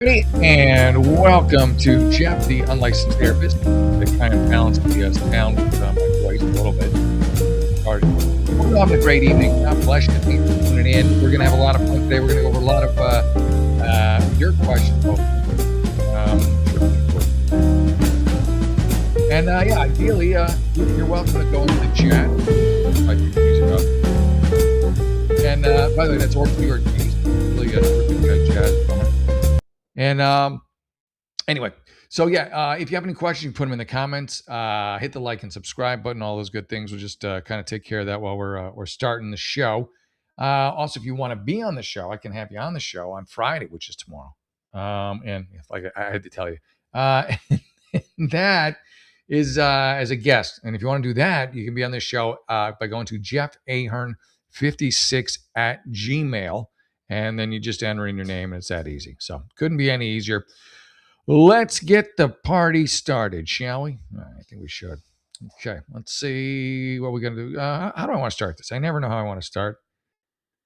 And welcome to Jeff, the unlicensed therapist. The kind of balance the sound with my voice a little bit. We're having a great evening. God bless you. Thanks for tuning in. We're going to have a lot of fun today. We're going to go over a lot of your questions. And ideally, you're welcome to go into the chat. And by the way, that's Orphan York. Really good jazz drummer. And anyway, so if you have any questions, you put them in the comments. Hit the like and subscribe button, all those good things. We'll just kind of take care of that while we're starting the show. Also, if you want to be on the show, I can have you on the show on Friday, which is tomorrow. And like I had to tell you, that is as a guest. And if you want to do that, you can be on the show by going to jeffahern56@gmail.com. And then you just enter in your name, and it's that easy. So couldn't be any easier. Let's get the party started, shall we? I think we should. Okay, let's see what we're going to do. How do I want to start this? I never know how I want to start.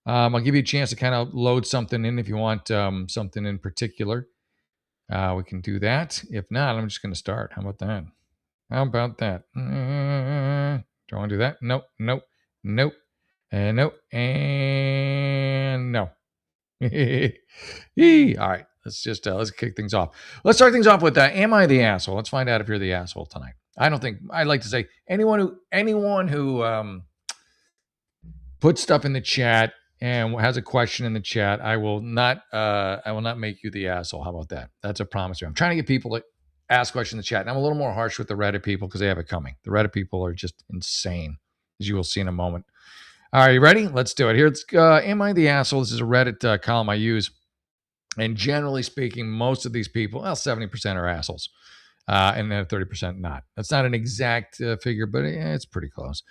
I'll give you a chance to kind of load something in if you want something in particular. We can do that. If not, I'm just going to start. How about that? Do I want to do that? Nope. And nope. And no. All right, let's kick things off. Let's start things off with am I the asshole? Let's find out if you're the asshole tonight. I don't think I'd like to say anyone who puts stuff in the chat and has a question in the chat, I will not make you the asshole. How about that? That's a promise. I'm trying to get people to ask questions in the chat, and I'm a little more harsh with the Reddit people because they have it coming. The Reddit people are just insane, as you will see in a moment. All right, you ready? Let's do it. Here, it's Am I the Asshole? This is a Reddit column I use. And generally speaking, most of these people, 70% are assholes. And then 30% not. That's not an exact figure, but it's pretty close.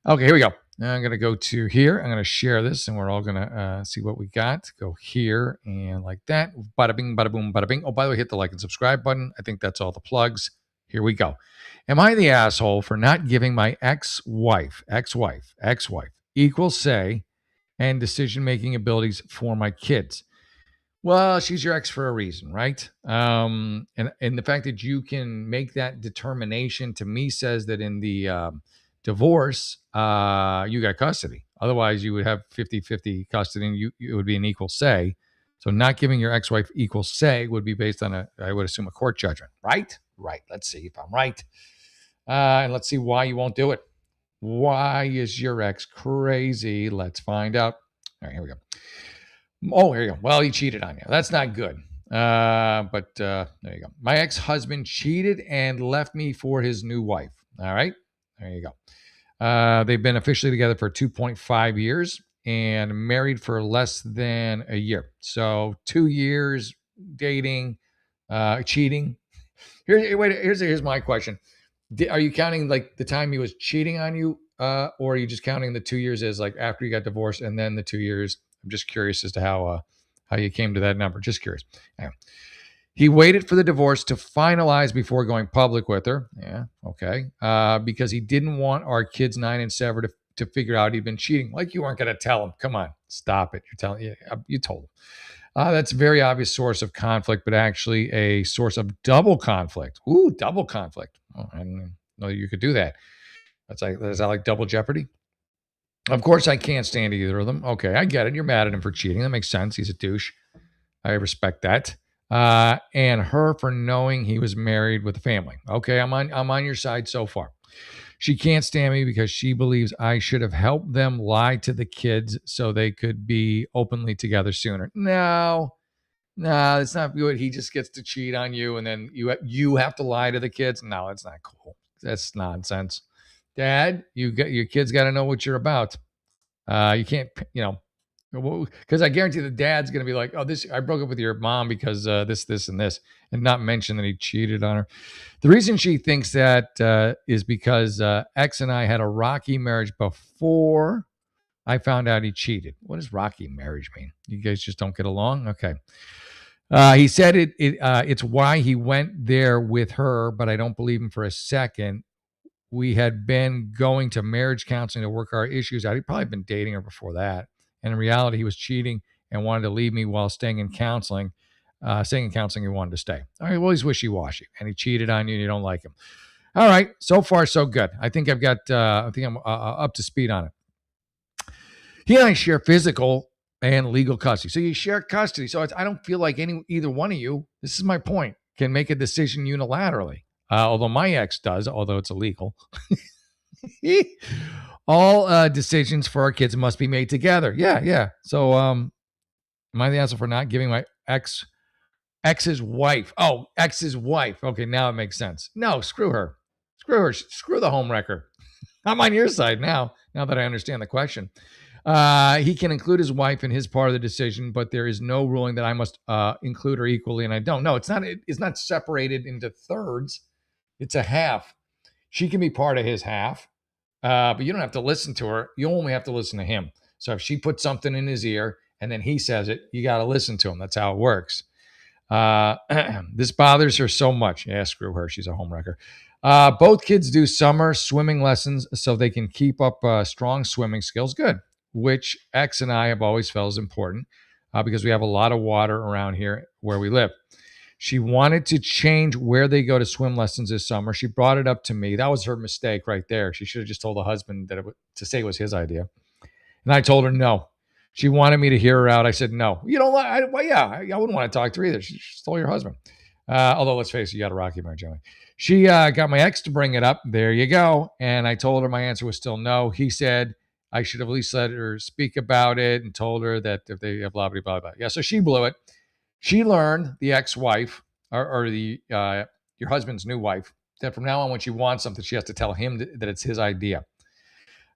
Okay, here we go. Now I'm going to go to here. I'm going to share this, and we're all going to see what we got. Go here and like that. Bada bing, bada boom, bada bing. Oh, by the way, hit the like and subscribe button. I think that's all the plugs. Here we go. Am I the asshole for not giving my ex-wife equal say and decision-making abilities for my kids? Well, she's your ex for a reason, right? And the fact that you can make that determination to me says that in the divorce, you got custody. Otherwise, you would have 50-50 custody and it would be an equal say. So not giving your ex-wife equal say would be based on I would assume, a court judgment, right? Right. Let's see if I'm right. And let's see why you won't do it. Why is your ex crazy? Let's find out. All right, here we go. Oh, here you go. Well, he cheated on you. That's not good. But there you go. My ex-husband cheated and left me for his new wife. All right. There you go. They've been officially together for 2.5 years and married for less than a year. So 2 years dating, cheating. Here's my question. Are you counting like the time he was cheating on you, or are you just counting the 2 years as like after you got divorced and then the 2 years? I'm just curious as to how you came to that number. Just curious. Anyway, he waited for the divorce to finalize before going public with her. Yeah, okay. Because he didn't want our kids 9 and 7 to figure out he'd been cheating. Like you weren't going to tell him. Come on, stop it. You told him. That's a very obvious source of conflict, but actually a source of double conflict. Ooh, double conflict. Oh, I didn't know you could do that. Is that like double jeopardy? Of course, I can't stand either of them. Okay, I get it. You're mad at him for cheating. That makes sense. He's a douche. I respect that. And her for knowing he was married with a family. Okay, I'm on your side so far. She can't stand me because she believes I should have helped them lie to the kids so they could be openly together sooner. No, it's not good. He just gets to cheat on you, and then you have to lie to the kids. No, that's not cool. That's nonsense. Dad, your kids got to know what you're about. You can't, because I guarantee the dad's going to be like, oh, I broke up with your mom because this, and this, and not mention that he cheated on her. The reason she thinks that is because X and I had a rocky marriage before I found out he cheated. What does rocky marriage mean? You guys just don't get along? Okay. He said it's why he went there with her, but I don't believe him for a second. We had been going to marriage counseling to work our issues out. He'd probably been dating her before that. And in reality, he was cheating and wanted to leave me while staying in counseling. saying in counseling he wanted to stay. All right, well, he's wishy-washy, and he cheated on you, and you don't like him. All right, so far so good. I think I'm up to speed on it. He and I share physical and legal custody. So you share custody. So I don't feel like either one of you, this is my point, can make a decision unilaterally. Although my ex does, although it's illegal. All decisions for our kids must be made together. Yeah. So am I the asshole for not giving my ex's wife? Oh, ex's wife. Okay, now it makes sense. No, screw her. Screw the homewrecker. I'm on your side now that I understand the question. He can include his wife in his part of the decision, but there is no ruling that I must include her equally, and I don't. No, it's not separated into thirds. It's a half. She can be part of his half, but you don't have to listen to her. You only have to listen to him. So if she puts something in his ear and then he says it, you got to listen to him. That's how it works. This bothers her so much. Yeah, screw her. She's a homewrecker. Both kids do summer swimming lessons so they can keep up strong swimming skills. Good. Which X and I have always felt is important because we have a lot of water around here where we live. She wanted to change where they go to swim lessons this summer. She brought it up to me. That was her mistake right there. She should have just told the husband to say it was his idea. And I told her no. She wanted me to hear her out. I said no. You don't like? I wouldn't want to talk to her either. She stole your husband. Although let's face it, you got a rocky marriage anyway. She got my ex to bring it up. There you go. And I told her my answer was still no. He said I should have at least let her speak about it and told her that if they have blah, blah, blah, blah. Yeah, so she blew it. She learned, the ex-wife, or your husband's new wife, that from now on when she wants something, she has to tell him that it's his idea.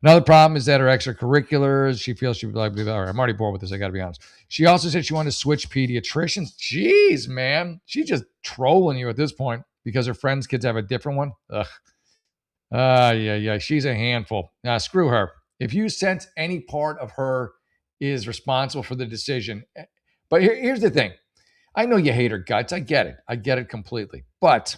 Another problem is that her extracurriculars, she feels she would like, all right, I'm already bored with this, I got to be honest. She also said she wanted to switch pediatricians. Jeez, man. She's just trolling you at this point because her friends' kids have a different one. Ugh. Yeah. She's a handful. Screw her. If you sense any part of her is responsible for the decision, but here's the thing. I know you hate her guts. I get it completely. But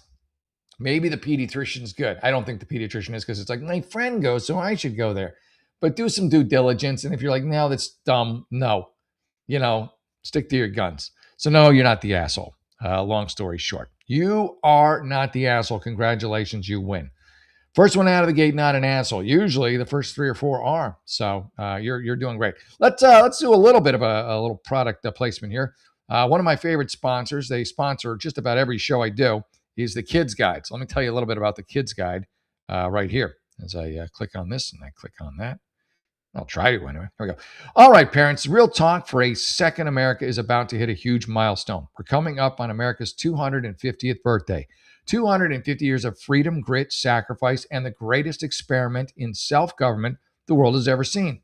maybe the pediatrician's good. I don't think the pediatrician is because it's like my friend goes, so I should go there. But do some due diligence. And if you're like, no, that's dumb, no, stick to your guns. So no, you're not the asshole. Long story short, you are not the asshole. Congratulations, you win. First one out of the gate, not an asshole. Usually the first 3 or 4 are. So you're doing great. Let's do a little bit of a little product placement here. One of my favorite sponsors, they sponsor just about every show I do, is the Kids Guide. So let me tell you a little bit about the Kids Guide right here. As I click on this and I click on that. I'll try to anyway. Here we go. All right, parents, real talk for a second. America is about to hit a huge milestone. We're coming up on America's 250th birthday. 250 years of freedom, grit, sacrifice, and the greatest experiment in self-government the world has ever seen.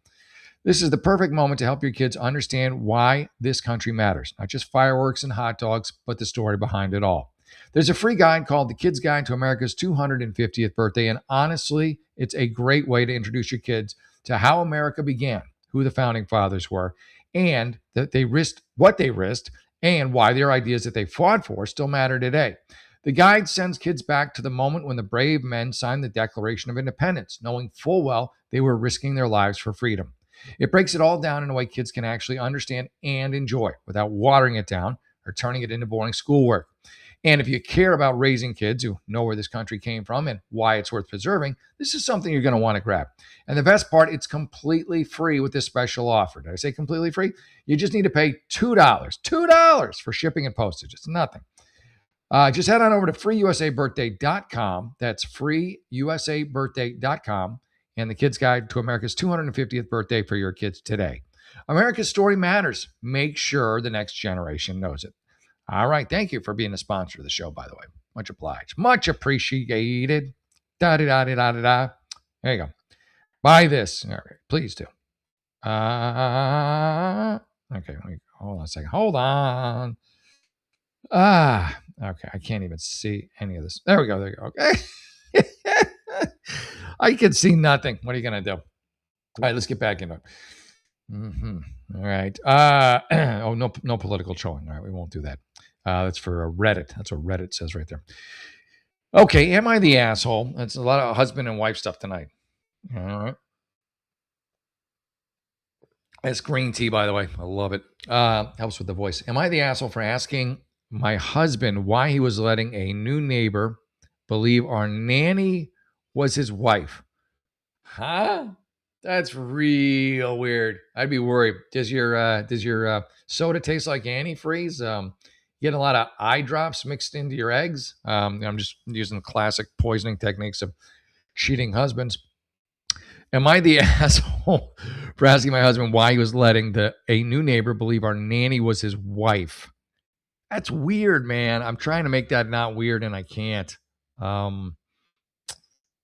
This is the perfect moment to help your kids understand why this country matters. Not just fireworks and hot dogs, but the story behind it all. There's a free guide called The Kids Guide to America's 250th Birthday, and honestly, it's a great way to introduce your kids to how America began, who the founding fathers were, and that they risked what they risked, and why their ideas that they fought for still matter today. The guide sends kids back to the moment when the brave men signed the Declaration of Independence, knowing full well they were risking their lives for freedom. It breaks it all down in a way kids can actually understand and enjoy without watering it down or turning it into boring schoolwork. And if you care about raising kids who know where this country came from and why it's worth preserving, this is something you're going to want to grab. And the best part, it's completely free with this special offer. Did I say completely free? You just need to pay $2 for shipping and postage. It's nothing. Just head on over to freeusabirthday.com. That's freeusabirthday.com. And the Kids Guide to America's 250th birthday for your kids today. America's story matters. Make sure the next generation knows it. All right. Thank you for being a sponsor of the show, by the way. Much obliged. Much appreciated. Da-da-da-da-da-da. There you go. Buy this. All right. Please do. Okay. Hold on a second. Hold on. Okay. I can't even see any of this. There we go. There you go. Okay. I can see nothing. What are you going to do? All right. Let's get back into it. All right. No political trolling. All right. We won't do that. That's for Reddit. That's what Reddit says right there. Okay. Am I the asshole? That's a lot of husband and wife stuff tonight. All right. That's green tea, by the way. I love it. Helps with the voice. Am I the asshole for asking my husband why he was letting a new neighbor believe our nanny was his wife. Huh? That's real weird. I'd be worried. Does your soda taste like antifreeze? You get a lot of eye drops mixed into your eggs. I'm just using the classic poisoning techniques of cheating husbands. Am I the asshole for asking my husband why he was letting a new neighbor believe our nanny was his wife? That's weird, man. I'm trying to make that not weird, and I can't. Um,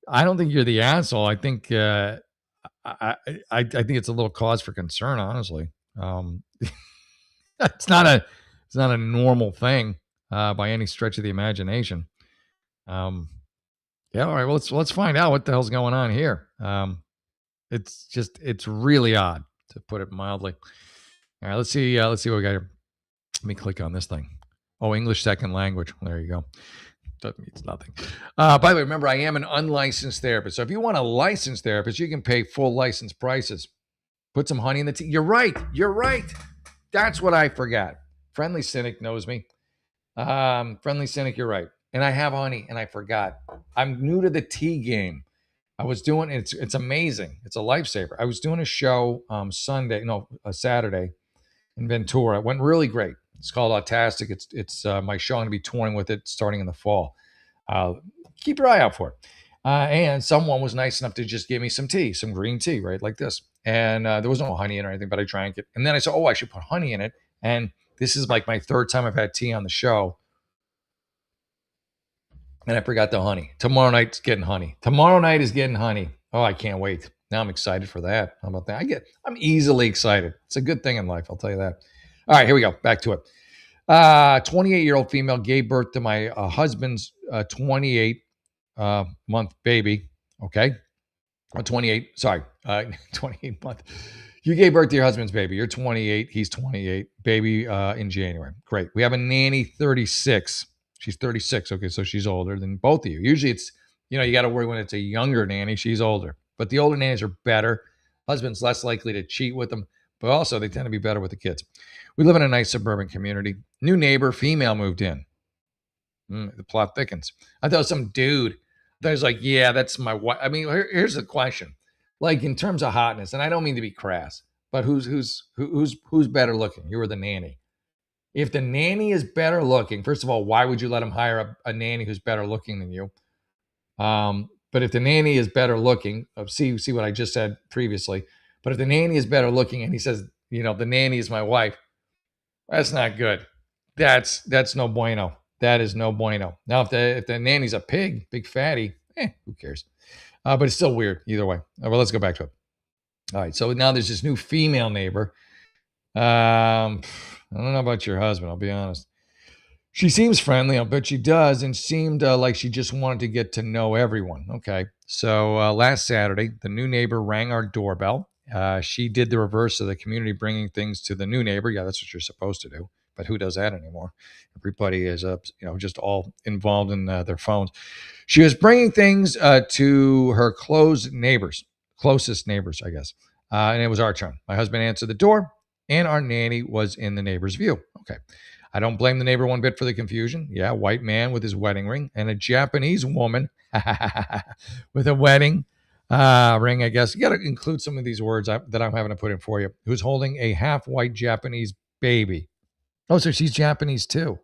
I don't think you're the asshole. I think I think it's a little cause for concern, honestly. It's not a it's not a normal thing by any stretch of the imagination. Um, yeah, all right. Well, let's find out what the hell's going on here. It's really odd to put it mildly. All right, let's see. Let's see what we got here. Let me click on this thing. Oh, English second language. There you go. That means nothing. By the way, remember, I am an unlicensed therapist. So if you want a licensed therapist, you can pay full license prices. Put some honey in the tea. You're right. You're right. That's what I forgot. Friendly Cynic knows me. Friendly Cynic, you're right. And I have honey, and I forgot. I'm new to the tea game. I was doing it's amazing. It's a lifesaver. I was doing a show a Saturday in Ventura. It went really great. It's called Autastic. It's my show. I'm going to be touring with it starting in the fall. Keep your eye out for it. And someone was nice enough to just give me some tea, some green tea, right, like this. And there was no honey in it or anything, but I drank it. And then I said, oh, I should put honey in it. And this is like my third time I've had tea on the show. And I forgot the honey. Tomorrow night's getting honey. Tomorrow night is getting honey. Oh, I can't wait. Now I'm excited for that. How about that? I'm easily excited. It's a good thing in life, I'll tell you that. All right, here we go. Back to it. 28-year-old female gave birth to my husband's 28 month baby. Okay. 28, sorry, 28 month. You gave birth to your husband's baby. You're 28. He's 28. Baby in January. Great. We have a nanny 36. She's 36. Okay, so she's older than both of you. Usually it's, you got to worry when it's a younger nanny. She's older. But the older nannies are better. Husband's less likely to cheat with them, but also they tend to be better with the kids. We live in a nice suburban community. New neighbor, female, moved in. The plot thickens. I thought some dude. I was like, yeah, that's my wife. I mean, here's the question. Like in terms of hotness, and I don't mean to be crass, but who's better looking? You or the nanny? If the nanny is better looking, first of all, why would you let him hire a nanny who's better looking than you? But if the nanny is better looking, see what I just said previously. But if the nanny is better looking and he says, the nanny is my wife, that's not good. That's no bueno. That is no bueno. Now, if the nanny's a pig, big fatty, who cares? But it's still weird either way. Well, let's go back to it. All right. So now there's this new female neighbor. I don't know about your husband. I'll be honest. She seems friendly. I'll bet she does, and seemed like she just wanted to get to know everyone. Okay. So last Saturday, the new neighbor rang our doorbell. She did the reverse of the community bringing things to the new neighbor. Yeah, that's what you're supposed to do. But who does that anymore? Everybody is just all involved in their phones. She was bringing things to her closest neighbors, I guess. And it was our turn. My husband answered the door, and our nanny was in the neighbor's view. Okay. I don't blame the neighbor one bit for the confusion. Yeah, white man with his wedding ring and a Japanese woman with a wedding ring, I guess. You got to include some of these words that I'm having to put in for you. Who's holding a half-white Japanese baby. Oh, so she's Japanese too.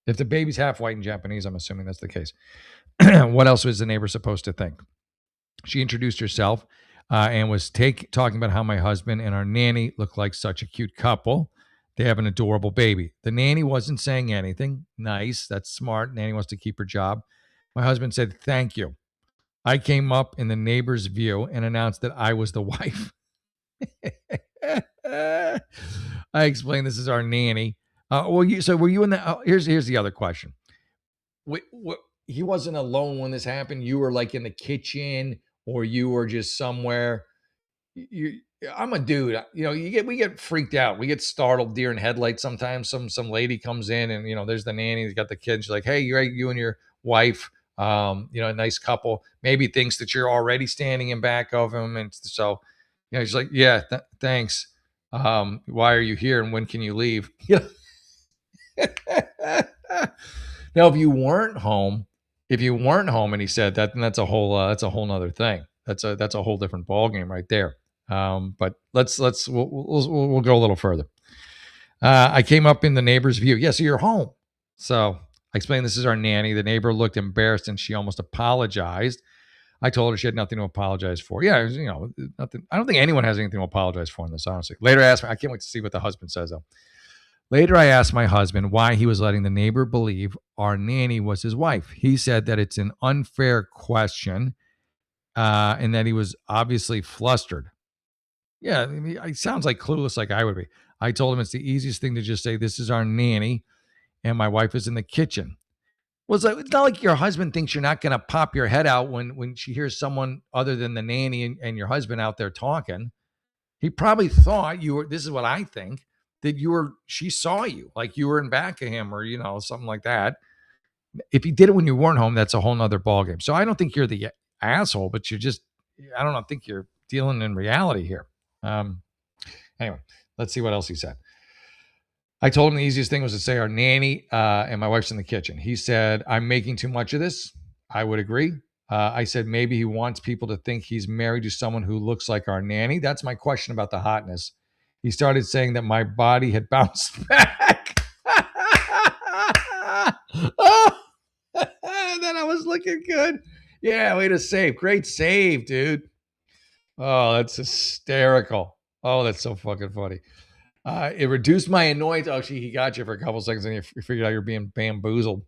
If the baby's half-white and Japanese, I'm assuming that's the case. What else was the neighbor supposed to think? She introduced herself and was talking about how my husband and our nanny look like such a cute couple. They have an adorable baby. The nanny wasn't saying anything. Nice. That's smart. Nanny wants to keep her job. My husband said, thank you. I came up in the neighbor's view and announced that I was the wife. I explained this is our nanny. Were you in the, here's the other question. He wasn't alone when this happened. You were like in the kitchen or you were just somewhere. I'm a dude, we get freaked out. We get startled, deer in headlights. Sometimes some lady comes in and, there's the nanny, he's got the kids. She's like, hey, you and your wife, a nice couple, maybe thinks that you're already standing in back of him. And so, she's like, yeah, thanks. Why are you here? And when can you leave? Now, if you weren't home, and he said that, then that's a whole nother thing. That's a whole different ballgame right there. But we'll go a little further. I came up in the neighbor's view. Yeah, so you're home. So I explained this is our nanny. The neighbor looked embarrassed and she almost apologized. I told her she had nothing to apologize for. Yeah, nothing. I don't think anyone has anything to apologize for in this, honestly. Later, I asked me, I can't wait to see what the husband says, though. Later, I asked my husband why he was letting the neighbor believe our nanny was his wife. He said that it's an unfair question and that he was obviously flustered. Yeah, I mean, it sounds like clueless like I would be. I told him it's the easiest thing to just say, this is our nanny and my wife is in the kitchen. Well, it's not like your husband thinks you're not going to pop your head out when she hears someone other than the nanny and your husband out there talking. He probably thought you were, this is what I think, that she saw you, like you were in back of him or, something like that. If he did it when you weren't home, that's a whole nother ballgame. So I don't think you're the asshole, but I don't know, think you're dealing in reality here. Anyway, let's see what else he said. I told him the easiest thing was to say our nanny and my wife's in the kitchen. He said, I'm making too much of this. I would agree. I said, maybe he wants people to think he's married to someone who looks like our nanny. That's my question about the hotness. He started saying that my body had bounced back. Oh, then I was looking good. Yeah, way to save. Great save, dude. Oh, that's hysterical. Oh, that's so fucking funny. It reduced my annoyance. Oh, he got you for a couple seconds and you figured out you're being bamboozled.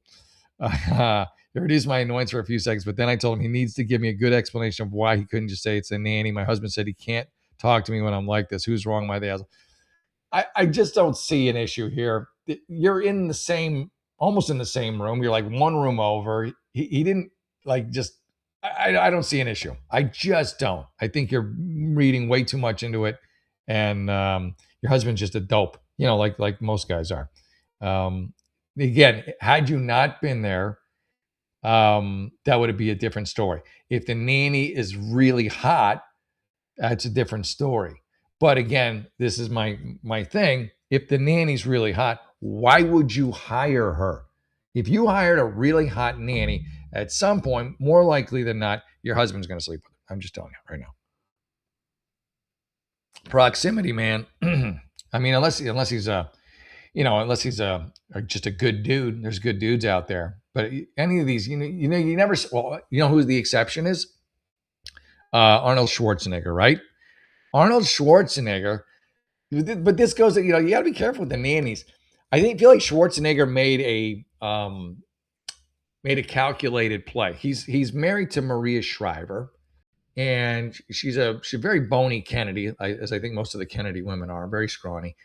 It reduced my annoyance for a few seconds, but then I told him he needs to give me a good explanation of why he couldn't just say it's a nanny. My husband said he can't talk to me when I'm like this. Who's wrong? My dad. I just don't see an issue here. You're in almost in the same room. You're like one room over. He didn't just, I don't see an issue. I just don't. I think you're reading way too much into it. And your husband's just a dope, like most guys are. Again, had you not been there, that would be a different story. If the nanny is really hot, that's a different story. But again, this is my thing. If the nanny's really hot, why would you hire her? If you hired a really hot nanny, at some point, more likely than not, your husband's going to sleep with her. I'm just telling you right now. Proximity, man. I mean, unless he's just a good dude. There's good dudes out there, but any of these, you never. Well, you know who the exception is? Arnold Schwarzenegger, right? Arnold Schwarzenegger. But this goes, you got to be careful with the nannies. I feel like Schwarzenegger made a calculated play. He's married to Maria Shriver, and she's a very bony Kennedy, as I think most of the Kennedy women are, very scrawny.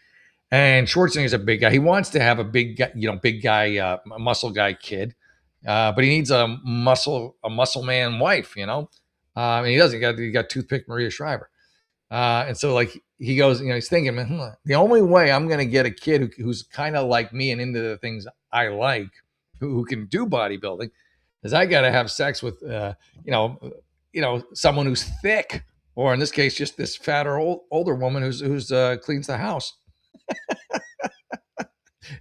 And Schwarzenegger's a big guy. He wants to have a big guy, muscle guy kid, but he needs a muscle man wife, and he doesn't. He got toothpick Maria Shriver. And so like he goes, he's thinking, the only way I'm going to get a kid who's kind of like me and into the things I like, who can do bodybuilding, is I got to have sex with, someone who's thick, or in this case, just this fatter older woman who's cleans the house.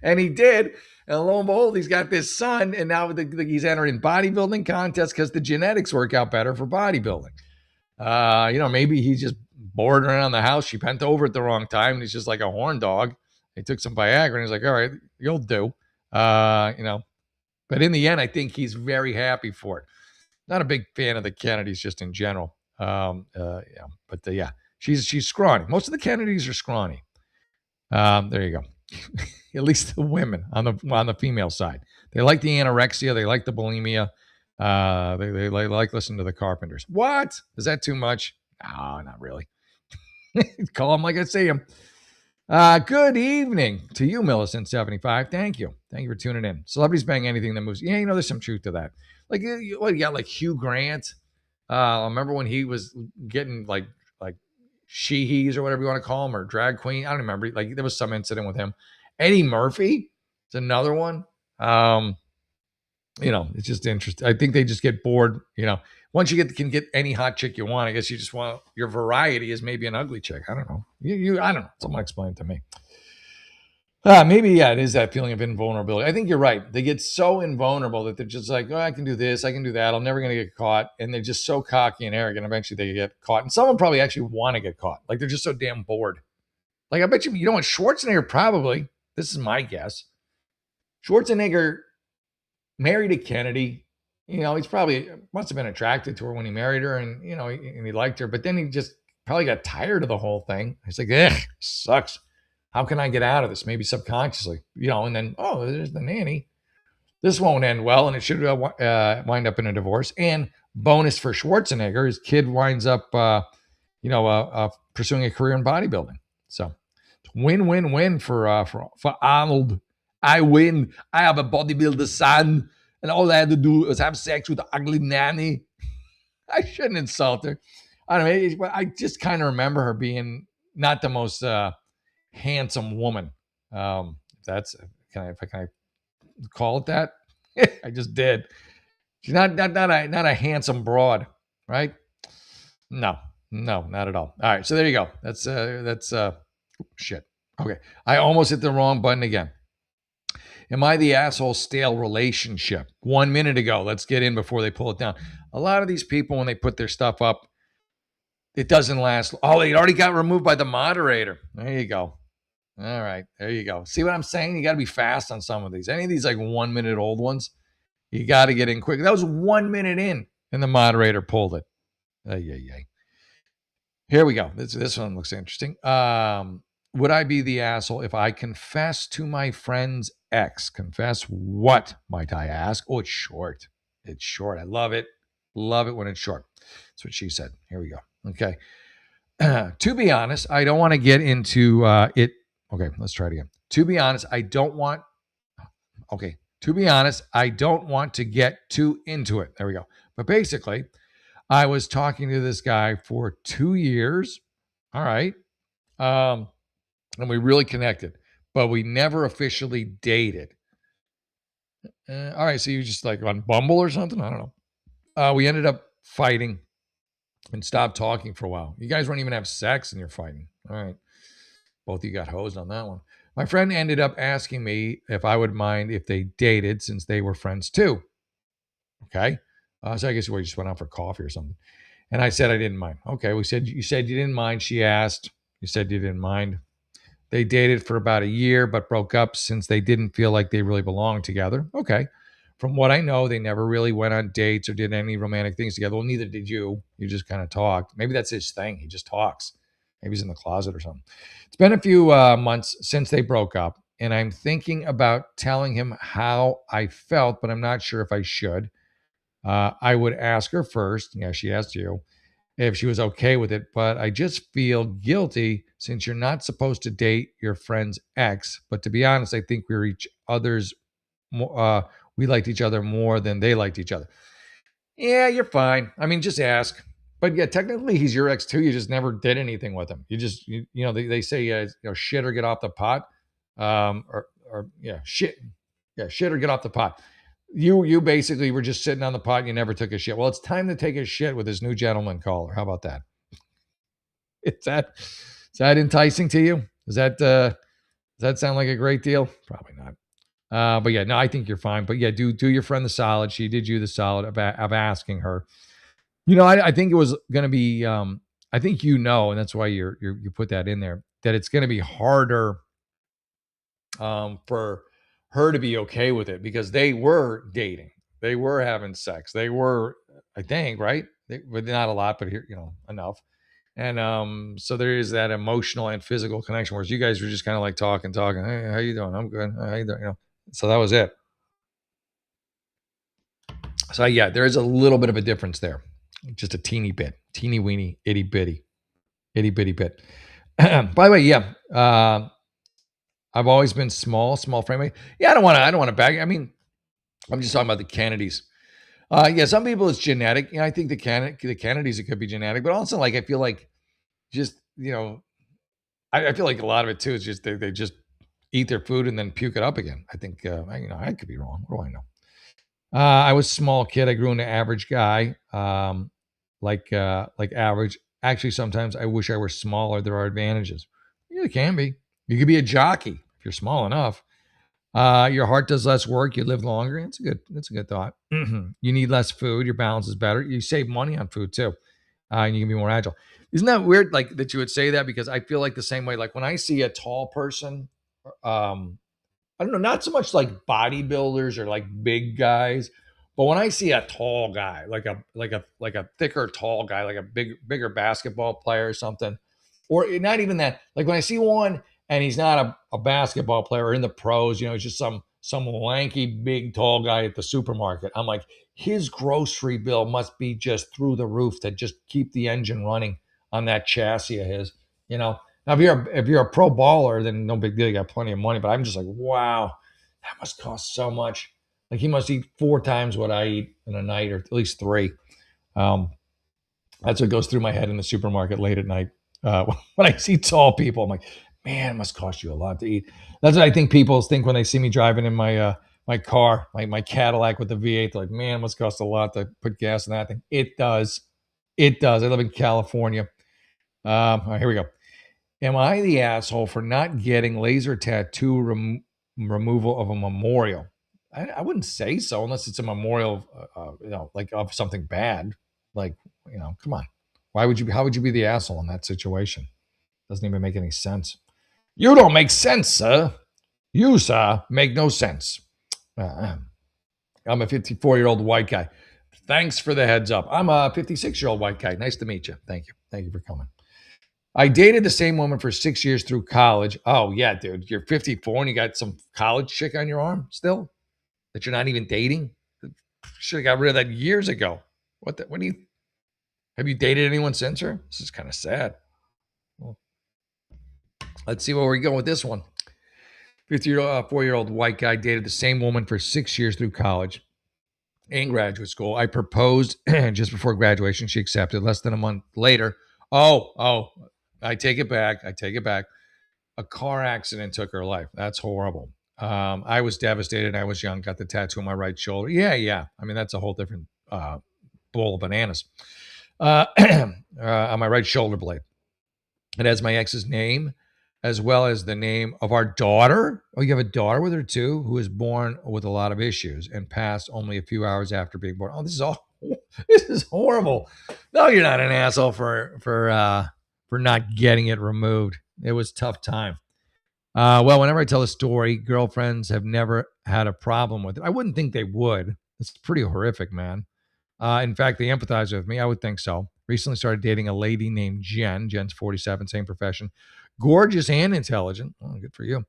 And he did. And lo and behold, he's got this son, and now he's entering bodybuilding contests because the genetics work out better for bodybuilding. Maybe he's just bored around the house. She bent over at the wrong time, and he's just like a horn dog. He took some Viagra, and he's like, all right, you'll do. But in the end, I think he's very happy for it. Not a big fan of the Kennedys just in general. She's scrawny. Most of the Kennedys are scrawny. There you go. At least the women on the female side. They like the anorexia. They like the bulimia. They like listening to the Carpenters. What? Is that too much? No, not really. Call them like I see them. Good evening to you, Millicent75. Thank you for tuning in. Celebrities bang anything that moves. Yeah, there's some truth to that. Like you got like Hugh Grant. I remember when he was getting like she-he's or whatever you want to call him, or drag queen. I don't remember. Like there was some incident with him. Eddie Murphy is another one. It's just interesting. I think they just get bored. Once you can get any hot chick you want, I guess you just want your variety is maybe an ugly chick. I don't know. I don't know. Someone explain it to me. Maybe, yeah, it is that feeling of invulnerability. I think you're right. They get so invulnerable that they're just like, oh, I can do this, I can do that. I'm never going to get caught. And they're just so cocky and arrogant. Eventually they get caught. And some of them probably actually want to get caught. Like they're just so damn bored. Like I bet you know what? Schwarzenegger probably, this is my guess. Schwarzenegger married a Kennedy. You know, he's probably must have been attracted to her when he married her and, you know, and he liked her. But then he just probably got tired of the whole thing. He's like, ugh, sucks. How can I get out of this? Maybe subconsciously, you know, and then, oh, there's the nanny. This won't end well, and it should wind up in a divorce. And bonus for Schwarzenegger, his kid winds up, pursuing a career in bodybuilding. So, win-win-win for Arnold. I win. I have a bodybuilder son, and all I had to do was have sex with the ugly nanny. I shouldn't insult her. I don't know. I just kind of remember her being not the most handsome woman. That's if I call it that? I just did. She's not a handsome broad, right? No, not at all. All right, so there you go. That's shit. Okay, I almost hit the wrong button again. Am I the asshole stale relationship? 1 minute ago. Let's get in before they pull it down. A lot of these people, when they put their stuff up, it doesn't last. Oh, it already got removed by the moderator. There you go. All right, there you go. See what I'm saying? You got to be fast on some of these. Any of these like 1 minute old ones, you got to get in quick. That was 1 minute in, and the moderator pulled it. Yeah. Here we go. This one looks interesting. Would I be the asshole if I confess to my friend's ex? Confess what, might I ask? Oh, it's short. It's short. I love it. Love it when it's short. That's what she said. Here we go. Okay. To be honest, I don't want to get into it. Okay, let's try it again. To be honest, I don't want to get too into it. There we go. But basically, I was talking to this guy for 2 years. All right. And we really connected, but we never officially dated. All right. So you just like on Bumble or something? I don't know. We ended up fighting and stopped talking for a while. You guys won't even have sex and you're fighting. All right. Both of you got hosed on that one. My friend ended up asking me if I would mind if they dated since they were friends too. Okay. So I guess we just went out for coffee or something. And I said I didn't mind. Okay. You said you didn't mind. She asked. You said you didn't mind. They dated for about a year, but broke up since they didn't feel like they really belonged together. Okay. From what I know, they never really went on dates or did any romantic things together. Well, neither did you. You just kind of talked. Maybe that's his thing. He just talks. Maybe he's in the closet or something. It's been a few months since they broke up, and I'm thinking about telling him how I felt, but I'm not sure if I should. I would ask her first. Yeah, she asked you if she was okay with it, but I just feel guilty since you're not supposed to date your friend's ex. But to be honest, I think we liked each other more than they liked each other. Yeah, you're fine. I mean, just ask. But yeah, technically he's your ex too. You just never did anything with him. They say, shit or get off the pot. Shit. Yeah, shit or get off the pot. You basically were just sitting on the pot and you never took a shit. Well, it's time to take a shit with this new gentleman caller. How about that? Is that enticing to you? Does that sound like a great deal? Probably not. But yeah, no, I think you're fine. But yeah, do your friend the solid. She did you the solid of asking her. I think it was going to be. I think and that's why you put that in there. That it's going to be harder for her to be okay with it because they were dating, they were having sex, they were, I think, right? But not a lot, but here, enough. And so there is that emotional and physical connection, whereas you guys were just kind of like talking. Hey, how you doing? I'm good. How you doing? So that was it. So yeah, there is a little bit of a difference there, just a teeny weeny, itty bitty bit. By the way, yeah, I've always been small frame. Yeah, I don't want to bag. I mean, I'm just talking about the Kennedys. Yeah, some people it's genetic. I think the Kennedys, it could be genetic, but also like I feel like just I feel like a lot of it too is just they just eat their food and then puke it up again. I think I could be wrong. What do I know? I was a small kid. I grew into average guy. Like average. Actually, sometimes I wish I were smaller. There are advantages. Yeah, it can be. You could be a jockey if you're small enough. Your heart does less work. You live longer. That's a good thought. You need less food. Your balance is better. You save money on food too, and you can be more agile. Isn't that weird? Like that you would say that, because I feel like the same way. Like when I see a tall person, um, I don't know, not so much like bodybuilders or like big guys, but when I see a tall guy, like a thicker tall guy, like a bigger basketball player or something, or not even that, like when I see one and he's not a basketball player or in the pros, he's just some lanky big tall guy at the supermarket. I'm like, his grocery bill must be just through the roof to just keep the engine running on that chassis of his, you know. Now, if you're a pro baller, then no big deal. You got plenty of money. But I'm just like, wow, that must cost so much. Like he must eat 4 times what I eat in a night, or at least 3. Um, that's what goes through my head in the supermarket late at night. When I see tall people, I'm like, man, it must cost you a lot to eat. That's what I think people think when they see me driving in my car, my Cadillac with the V8. They're like, man, it must cost a lot to put gas in that thing. It does. It does. I live in California. All right, here we go. Am I the asshole for not getting laser tattoo removal of a memorial? I wouldn't say so, unless it's a memorial, like of something bad. Like, come on. How would you be the asshole in that situation? Doesn't even make any sense. You don't make sense, sir. You, sir, make no sense. I'm a 54-year-old white guy. Thanks for the heads up. I'm a 56-year-old white guy. Nice to meet you. Thank you. Thank you for coming. I dated the same woman for 6 years through college. Oh, yeah, dude. You're 54 and you got some college chick on your arm still that you're not even dating? Should have got rid of that years ago. Have you dated anyone since her? This is kind of sad. Well, let's see where we're going with this one. 54-year-old white guy dated the same woman for 6 years through college and graduate school. I proposed just before graduation. She accepted. Less than a month later. Oh, I take it back. A car accident took her life. That's horrible. I was devastated. I was young, got the tattoo on my right shoulder. Yeah. I mean, that's a whole different bowl of bananas. On my right shoulder blade. It has my ex's name, as well as the name of our daughter. Oh, you have a daughter with her too, who was born with a lot of issues and passed only a few hours after being born. Oh, this is horrible. No, you're not an asshole for not getting it removed. It was a tough time. Well, whenever I tell a story, girlfriends have never had a problem with it. I wouldn't think they would. It's pretty horrific, man. In fact, they empathize with me. I would think so. Recently started dating a lady named Jen. Jen's 47, same profession. Gorgeous and intelligent. Oh, good for you.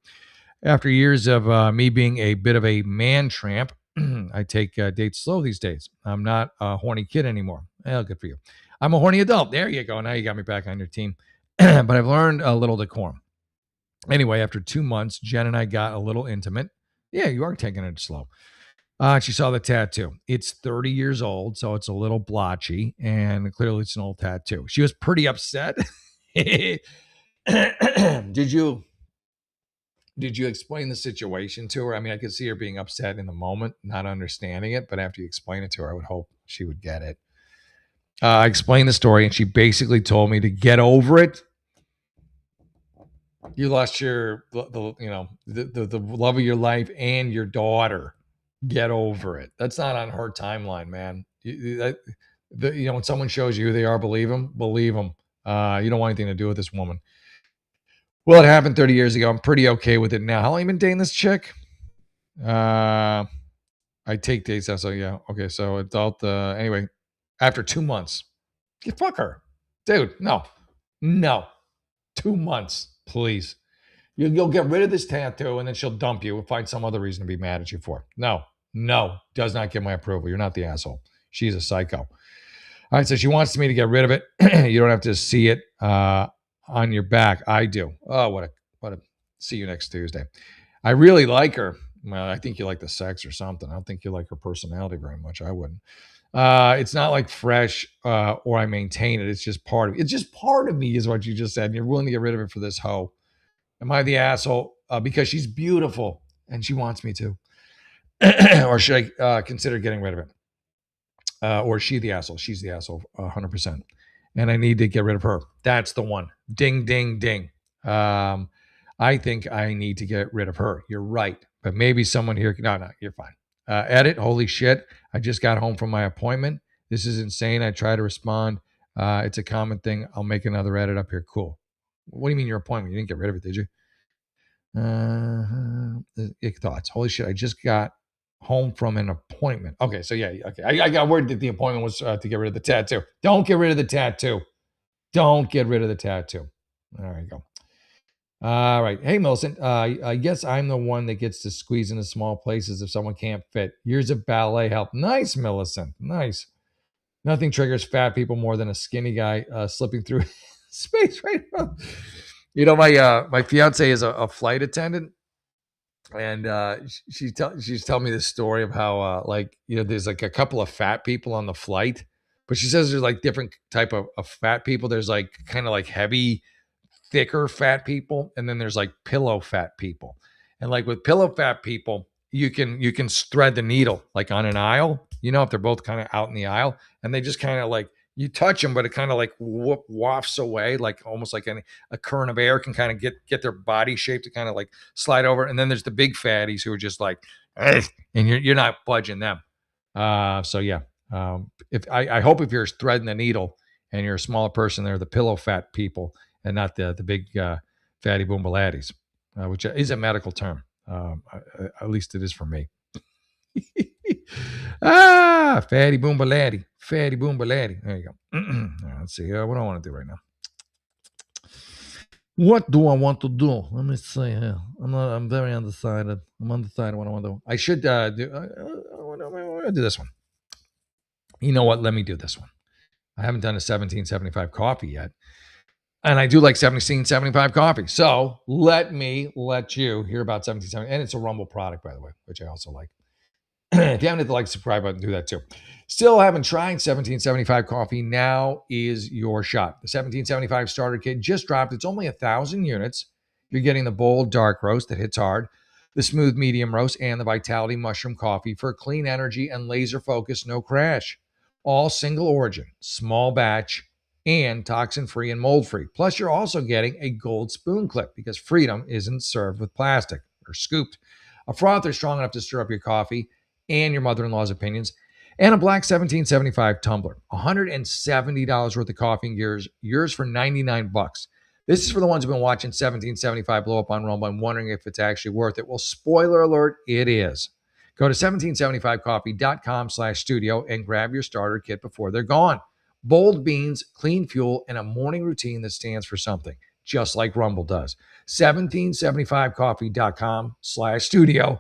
After years of me being a bit of a man tramp, I take dates slow these days. I'm not a horny kid anymore. Well, good for you. I'm a horny adult. There you go. Now you got me back on your team. But I've learned a little decorum. Anyway, after 2 months, Jen and I got a little intimate. Yeah, you are taking it slow. She saw the tattoo. It's 30 years old, so it's a little blotchy, and clearly it's an old tattoo. She was pretty upset. Did you explain the situation to her? I mean, I could see her being upset in the moment, not understanding it, but after you explain it to her, I would hope she would get it. I explained the story, and she basically told me to get over it. You lost the love of your life and your daughter. Get over it. That's not on her timeline, man. When someone shows you who they are, believe them. You don't want anything to do with this woman. Well, it happened 30 years ago. I'm pretty okay with it now. How long you been dating this chick? I take dates. So yeah. Okay. So adult. Anyway, after 2 months, fuck her, dude. No. 2 months, please. You'll get rid of this tattoo and then she'll dump you and find some other reason to be mad at you for. No, does not get my approval. You're not the asshole. She's a psycho. All right, so she wants me to get rid of it. You don't have to see it on your back. I do. Oh, what a see you next Tuesday. I really like her. Well, I think you like the sex or something. I don't think you like her personality very much. I wouldn't. It's not like fresh or I maintain it. It's just part of it. It's just part of me is what you just said. And you're willing to get rid of it for this hoe. Am I the asshole? Because she's beautiful and she wants me to. Or should I consider getting rid of it? Or is she the asshole? She's the asshole, 100%. And I need to get rid of her. That's the one. Ding, ding, ding. I think I need to get rid of her. You're right. But maybe someone here. No, you're fine. Edit. Holy shit. I just got home from my appointment. This is insane. I try to respond. It's a common thing. I'll make another edit up here. Cool. What do you mean your appointment? You didn't get rid of it, did you? Thoughts. Holy shit. I just got home from an appointment. Okay. So, yeah. Okay. I got word that the appointment was to get rid of the tattoo. Don't get rid of the tattoo. Don't get rid of the tattoo. There you go. All right. Hey, Millicent. I guess I'm the one that gets to squeeze into small places if someone can't fit. Years of ballet help. Nice, Millicent. Nice. Nothing triggers fat people more than a skinny guy slipping through space right now. You know, my fiance is a flight attendant, and she's telling me this story of how there's like a couple of fat people on the flight, but she says there's like different type of fat people. There's like kind of like heavy, thicker fat people, and then there's like pillow fat people. And like with pillow fat people, you can thread the needle like on an aisle, if they're both kind of out in the aisle, and they just kind of like, you touch them, but it kind of like wafts away, like almost like a current of air can kind of get their body shape to kind of like slide over. And then there's the big fatties who are just like, and you're not budging them. So yeah, if I hope if you're threading the needle and you're a smaller person, they're the pillow fat people and not the big fatty boombaladdies, which is a medical term. At least it is for me. Fatty boombaladdy. Fatty boombaladdy. There you go. Right, let's see. What do I want to do right now? What do I want to do? Let me see here. I'm very undecided. I'm undecided what I want to do. I should do. I want to do this one. You know what? Let me do this one. I haven't done a 1775 coffee yet. And I do like 1775 coffee. So let me let you hear about 1770. And it's a Rumble product, by the way, which I also like. If you haven't hit the like, subscribe button, do that too. Still haven't tried 1775 coffee? Now is your shot. The 1775 starter kit just dropped. It's only 1,000 units. You're getting the bold dark roast that hits hard, the smooth medium roast, and the Vitality mushroom coffee for clean energy and laser focus, no crash. All single origin, small batch, and toxin-free and mold-free. Plus, you're also getting a gold spoon clip because Freedom isn't served with plastic or scooped. A frother strong enough to stir up your coffee and your mother-in-law's opinions, and a black 1775 tumbler. $170 worth of coffee and yours for $99. This is for the ones who've been watching 1775 blow up on Rumble and wondering if it's actually worth it. Well, spoiler alert, it is. Go to 1775coffee.com/studio and grab your starter kit before they're gone. Bold beans, clean fuel, and a morning routine that stands for something, just like Rumble does. 1775coffee.com/studio.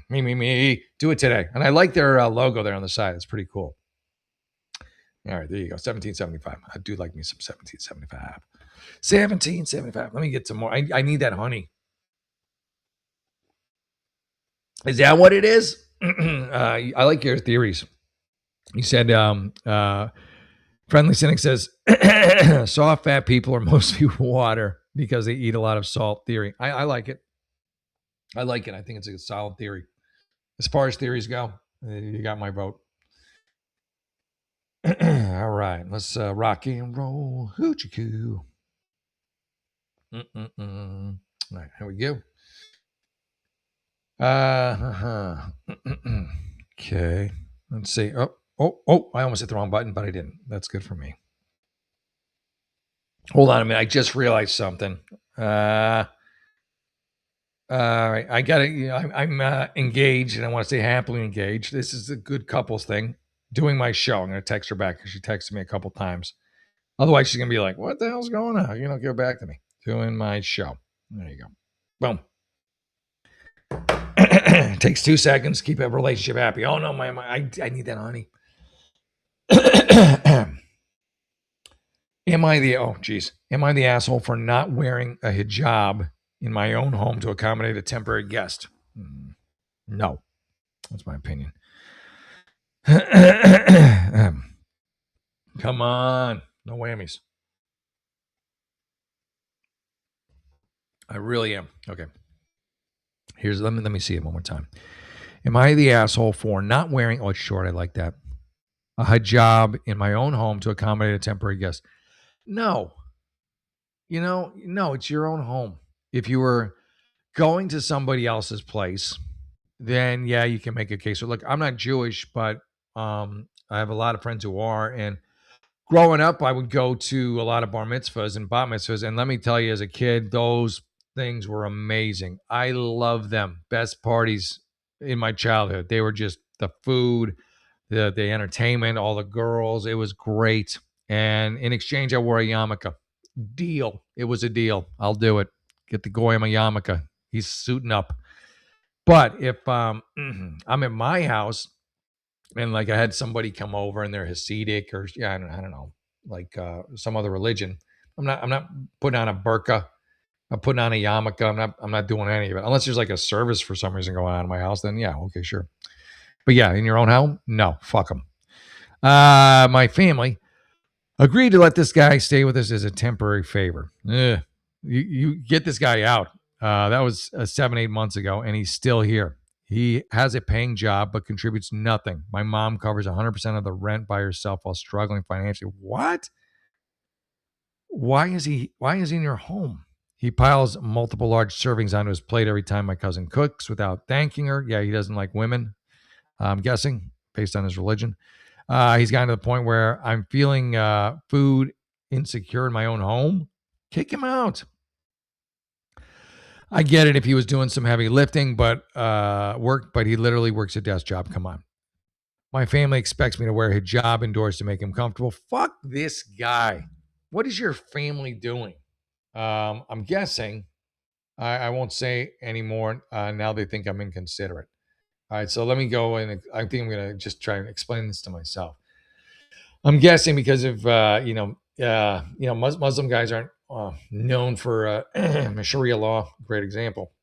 me. Do it today. And I like their logo there on the side. It's pretty cool. All right, there you go. 1775. I do like me some 1775. 1775. Let me get some more. I need that honey. Is that what it is? I like your theories. You said, Friendly Cynic says, soft fat people are mostly water because they eat a lot of salt. Theory. I like it. I like it. I think it's a solid theory. As far as theories go, you got my vote. All right, let's rock and roll. Hoochie coo. All right, here we go. Okay, let's see. Oh! I almost hit the wrong button, but I didn't. That's good for me. Hold on a minute. I just realized something. All right, I got it. I'm engaged, and I want to say happily engaged. This is a good couples thing. Doing my show. I'm going to text her back because she texted me a couple times. Otherwise, she's going to be like, "What the hell's going on? You don't get back to me." Doing my show. There you go. Boom. Takes 2 seconds. Keep a relationship happy. Oh no, I need that honey. Am I the asshole for not wearing a hijab in my own home to accommodate a temporary guest? No. That's my opinion. Come on. No whammies. I really am. Okay. Let me see it one more time. Am I the asshole for not wearing, it's short, I like that, a hijab in my own home to accommodate a temporary guest? No. no, it's your own home. If you were going to somebody else's place, then yeah, you can make a case. So look, I'm not Jewish, but I have a lot of friends who are, and growing up, I would go to a lot of bar mitzvahs and bat mitzvahs, and let me tell you, as a kid, those things were amazing. I love them. Best parties in my childhood. They were just the food, the entertainment, all the girls. It was great. And in exchange, I wore a yarmulke. Deal. It was a deal. I'll do it. Get the goyim a yarmulke. He's suiting up. But if I'm at my house and like I had somebody come over and they're Hasidic or yeah, I don't know, like some other religion, I'm not putting on a burqa. I'm putting on a yarmulke. I'm not doing any of it unless there's like a service for some reason going on in my house. Then yeah, okay, sure. But yeah, in your own home, no, fuck them. My family agreed to let this guy stay with us as a temporary favor. You get this guy out. That was 7, 8 months ago, and he's still here. He has a paying job, but contributes nothing. My mom covers 100% of the rent by herself while struggling financially. What? Why is he in your home? He piles multiple large servings onto his plate every time my cousin cooks without thanking her. Yeah, he doesn't like women, I'm guessing, based on his religion. He's gotten to the point where I'm feeling food insecure in my own home. Kick him out. I get it if he was doing some heavy lifting, but he literally works a desk job. Come on. My family expects me to wear hijab indoors to make him comfortable. Fuck this guy. What is your family doing? I'm guessing. I won't say anymore. Now they think I'm inconsiderate. All right, so let me go and I think I'm gonna just try and explain this to myself. I'm guessing because of Muslim guys aren't known for Sharia law. Great example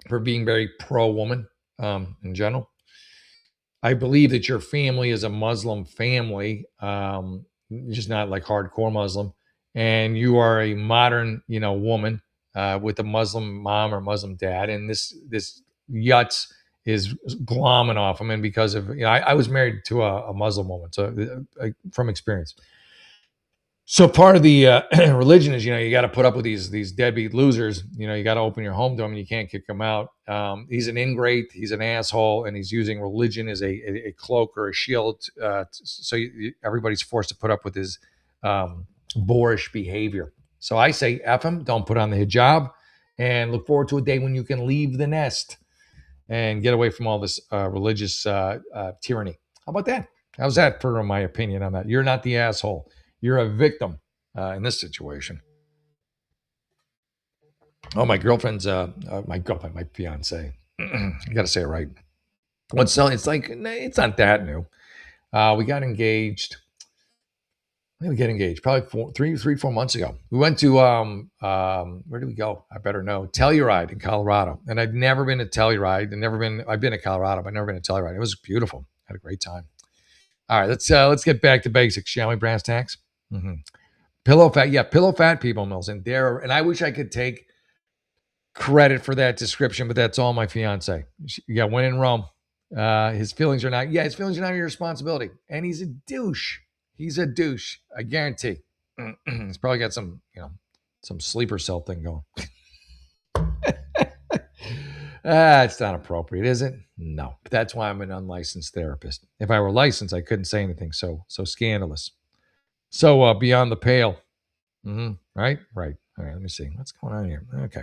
for being very pro woman in general. I believe that your family is a Muslim family, just not like hardcore Muslim, and you are a modern, woman with a Muslim mom or Muslim dad, and this yutz is glomming off him, and because of I was married to a Muslim woman, so from experience. So part of the religion is, you got to put up with these deadbeat losers. You got to open your home to them, and you can't kick them out. He's an ingrate, he's an asshole, and he's using religion as a cloak or a shield. So everybody's forced to put up with his boorish behavior. So I say, F him, don't put on the hijab, and look forward to a day when you can leave the nest and get away from all this religious tyranny. How about that? How's that for my opinion on that? You're not the asshole. You're a victim in this situation. Oh, my girlfriend's, my fiance. I got to say it right. It's like, it's not that new. We got engaged. When did we get engaged? Probably 4 months ago. We went to, where did we go? I better know. Telluride in Colorado. And I'd never been to Telluride. I've been to Colorado, but I've never been to Telluride. It was beautiful. Had a great time. All right, let's get back to basics, shall we, brass tacks? Mm-hmm. Pillow fat, yeah, pillow fat people, Mills, and I wish I could take credit for that description, but that's all my fiance. Yeah, when in Rome, his feelings are not your responsibility, and he's a douche. He's a douche, I guarantee. He's probably got some sleeper cell thing going. It's not appropriate, is it? No. But that's why I'm an unlicensed therapist. If I were licensed, I couldn't say anything so scandalous. So beyond the pale. Mm-hmm. Right? Right. All right, let me see. What's going on here? Okay.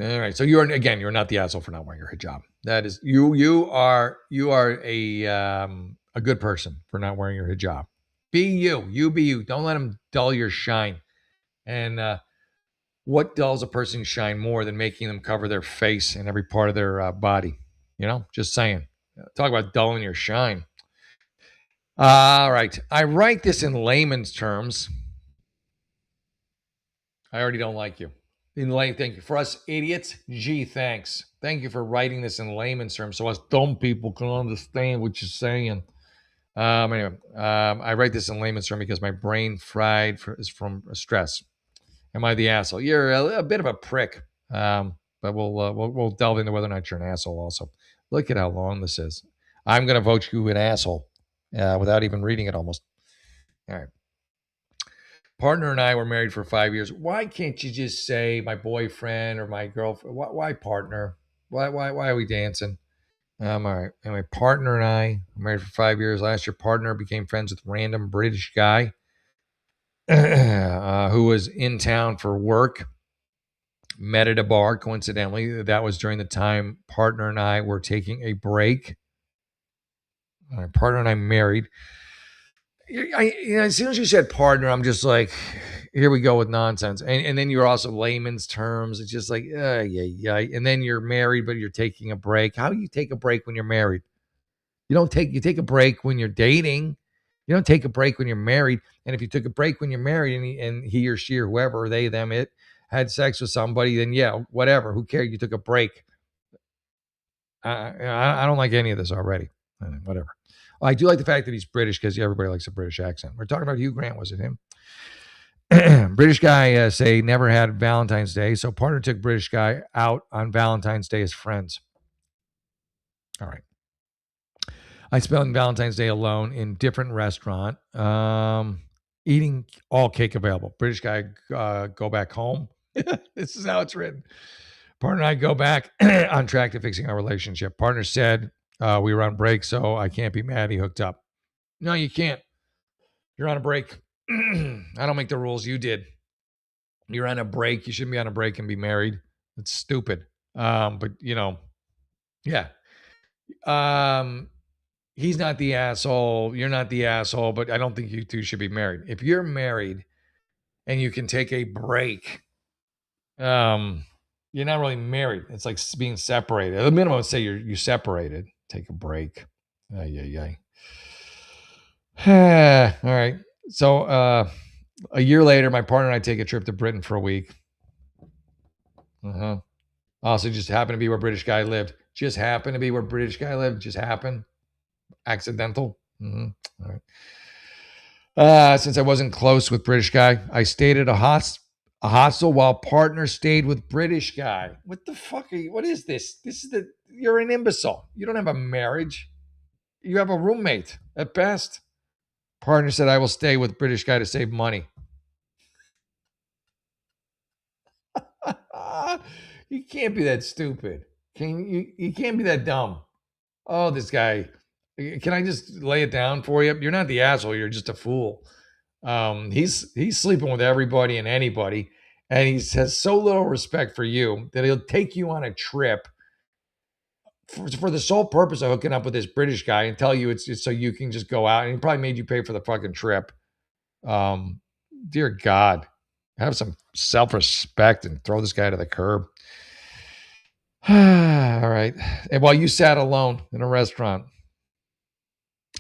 All right. So you're not the asshole for not wearing your hijab. That is you are a good person for not wearing your hijab. Be you. You be you. Don't let them dull your shine. And what dulls a person's shine more than making them cover their face and every part of their body? Just saying. Talk about dulling your shine. All right. I write this in layman's terms. I already don't like you. Thank you. For us idiots, gee, thanks. Thank you for writing this in layman's terms so us dumb people can understand what you're saying. Anyway, I write this in layman's terms because my brain is from stress. Am I the asshole? You're a bit of a prick. But we'll delve into whether or not you're an asshole also. Look at how long this is. I'm going to vote you an asshole without even reading it almost. All right. Partner and I were married for 5 years. Why can't you just say my boyfriend or my girlfriend? Why partner? Why are we dancing? All right. Anyway, partner and I were married for 5 years. Last year, partner became friends with random British guy who was in town for work. Met at a bar, coincidentally. That was during the time partner and I were taking a break. My partner and I married. As soon as you said partner, I'm just like, here we go with nonsense. And then you're also layman's terms. It's just like, yeah. And then you're married, but you're taking a break. How do you take a break when you're married? You take a break when you're dating. You don't take a break when you're married. And if you took a break when you're married and he or she or whoever, they, them, it, had sex with somebody, then yeah, whatever. Who cares? You took a break. I don't like any of this already. Whatever. I do like the fact that he's British because everybody likes a British accent. We're talking about Hugh Grant. Was it him? British guy say never had Valentine's Day. So partner took British guy out on Valentine's Day as friends. All right. I spent Valentine's Day alone in different restaurant, eating all cake available. British guy go back home. This is how it's written. Partner and I go back on track to fixing our relationship. Partner said we were on break, so I can't be mad he hooked up. No, you can't. You're on a break. I don't make the rules. You did. You're on a break. You shouldn't be on a break and be married. It's stupid. But yeah. He's not the asshole. You're not the asshole, but I don't think you two should be married. If you're married and you can take a break, you're not really married. It's like being separated. At the minimum, say you're separated. Take a break. Ay. All right. So a year later, my partner and I take a trip to Britain for a week. Also, just happened to be where British guy lived. Just happened to be where British guy lived. Just happened. Accidental. All right. Since I wasn't close with British guy, I stayed at a hostel while partner stayed with British guy. What the fuck are you? What is this? You're an imbecile. You don't have a marriage. You have a roommate at best. Partner said, I will stay with British guy to save money. You can't be that stupid. You can't be that dumb. Oh, this guy. Can I just lay it down for you? You're not the asshole. You're just a fool. He's sleeping with everybody and anybody, and he has so little respect for you that he'll take you on a trip for the sole purpose of hooking up with this British guy and tell you it's so you can just go out. And he probably made you pay for the fucking trip. Dear God, have some self-respect and throw this guy to the curb. All right. And while you sat alone in a restaurant.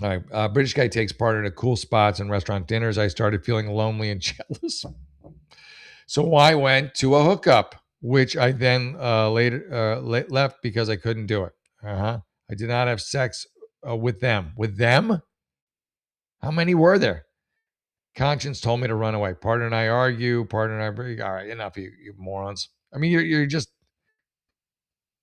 All right. British guy takes part in cool spots and restaurant dinners. I started feeling lonely and jealous. So I went to a hookup, which I then later left because I couldn't do it. I did not have sex with them. With them? How many were there? Conscience told me to run away. Partner and I argue. Partner and I break. All right, enough, you morons. I mean, you're just.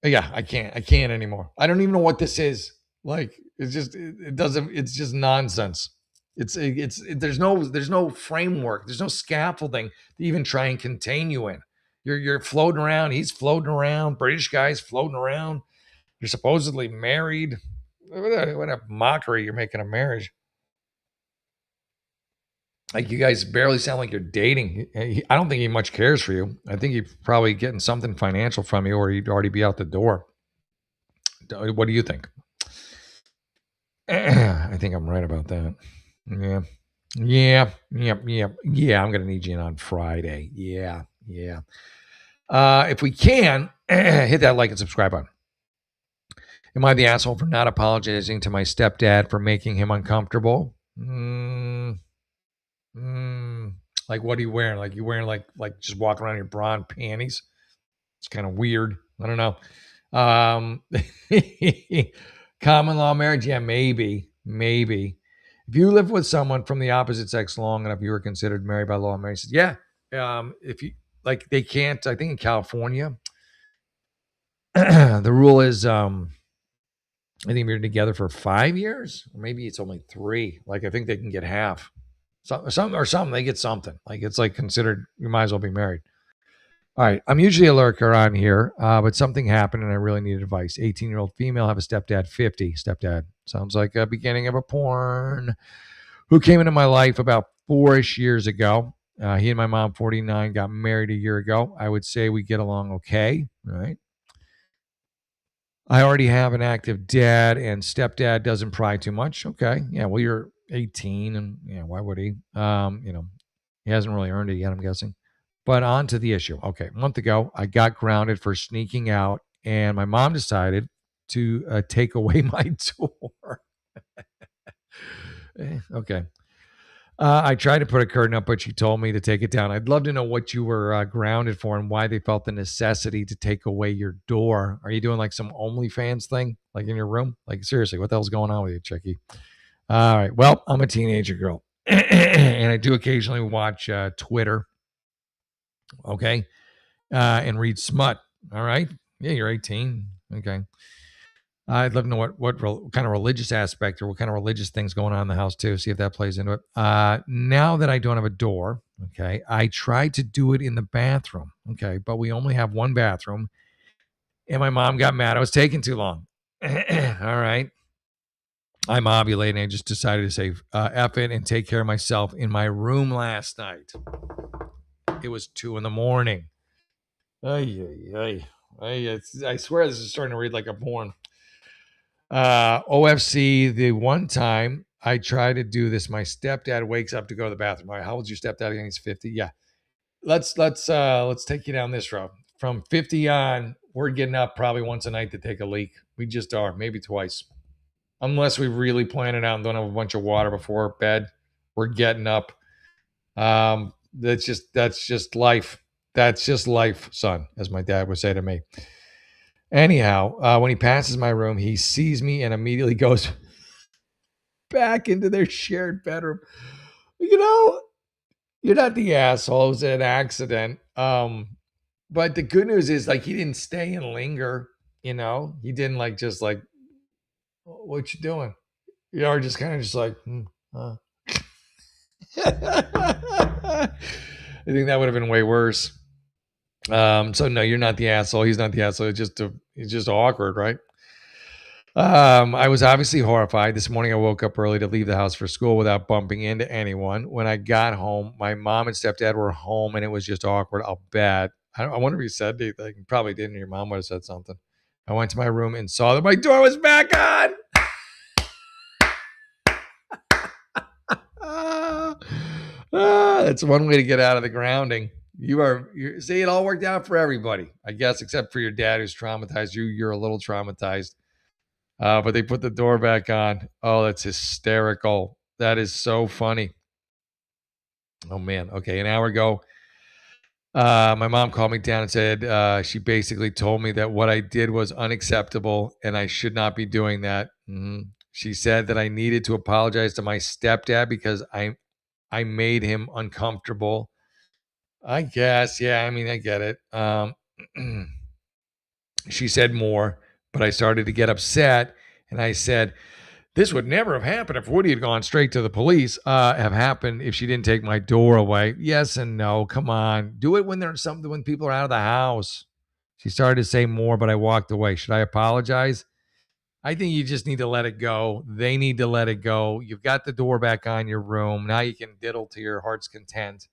Yeah, I can't anymore. I don't even know what this is. Like, it's just it doesn't. It's just nonsense. There's no framework. There's no scaffolding to even try and contain you in. You're floating around. He's floating around. British guy's floating around. You're supposedly married. What a mockery you're making of marriage. Like, you guys barely sound like you're dating. I don't think he much cares for you. I think he's probably getting something financial from you, or he'd already be out the door. What do you think? I think I'm right about that. Yeah. I'm gonna need you in on Friday. Yeah. If we can, hit that like and subscribe button. Am I the asshole for not apologizing to my stepdad for making him uncomfortable? Like, what are you wearing? Like, you wearing like just walking around in your bra and panties? It's kind of weird. I don't know. Common law marriage? Yeah, maybe. If you live with someone from the opposite sex long enough, you were considered married by law. Mary says, yeah. If you like, they can't. I think in California, the rule is, I think we're together for 5 years, or maybe it's only 3. Like, I think they can get half. Something. They get something. Like it's like considered. You might as well be married. All right. I'm usually a lurker on here, but something happened and I really need advice. 18-year-old female, have a stepdad, 50. Stepdad sounds like a beginning of a porn. Who came into my life about 4-ish years ago. He and my mom, 49, got married a year ago. I would say we get along okay. Right. I already have an active dad, and stepdad doesn't pry too much. Okay. Yeah. Well, you're 18, and why would he? He hasn't really earned it yet, I'm guessing. But on to the issue. Okay. A month ago, I got grounded for sneaking out, and my mom decided to take away my door. Okay. I tried to put a curtain up, but she told me to take it down. I'd love to know what you were grounded for and why they felt the necessity to take away your door. Are you doing like some OnlyFans thing, like in your room? Like, seriously, what the hell's going on with you, Chicky? All right. Well, I'm a teenager girl, and I do occasionally watch Twitter, okay, and read smut. All right. Yeah, you're 18. Okay. I'd love to know what kind of religious aspect or what kind of religious things going on in the house too. See if that plays into it. Now that I don't have a door, okay, I tried to do it in the bathroom, okay, but we only have one bathroom, and my mom got mad. I was taking too long. All right, I'm ovulating. I just decided to say F it and take care of myself in my room last night. It was 2 a.m. I swear this is starting to read like a porn. OFC, the one time I try to do this, my stepdad wakes up to go to the bathroom. All right, how old's your stepdad again? He's 50. Yeah. Let's take you down this road. From 50 on, we're getting up probably once a night to take a leak. We just are, maybe twice. Unless we really plan it out and don't have a bunch of water before bed, we're getting up. That's just life. That's just life, son, as my dad would say to me. Anyhow, when he passes my room, he sees me and immediately goes back into their shared bedroom. You're not the asshole. It was an accident. But the good news is, like, he didn't stay and linger. He didn't just what you doing? Or just kind of just like, I think that would have been way worse. So no, you're not the asshole. He's not the asshole. It's just awkward, right? I was obviously horrified. This morning I woke up early to leave the house for school without bumping into anyone. When I got home, my mom and stepdad were home and it was just awkward. I'll bet. I wonder if he said anything. He probably didn't. Your mom would have said something. I went to my room and saw that my door was back on. That's one way to get out of the grounding. You see, it all worked out for everybody, I guess, except for your dad who's traumatized you. You're a little traumatized. But they put the door back on. Oh, that's hysterical. That is so funny. Oh, man. Okay. An hour ago, my mom called me down and said she basically told me that what I did was unacceptable and I should not be doing that. Mm-hmm. She said that I needed to apologize to my stepdad because I made him uncomfortable. I guess. Yeah. I mean, I get it. She said more, but I started to get upset. And I said, this would never have happened if Woody had gone straight to the police. Have happened if she didn't take my door away. Yes and no. Come on. Do it when when people are out of the house. She started to say more, but I walked away. Should I apologize? I think you just need to let it go. They need to let it go. You've got the door back on your room. Now you can diddle to your heart's content.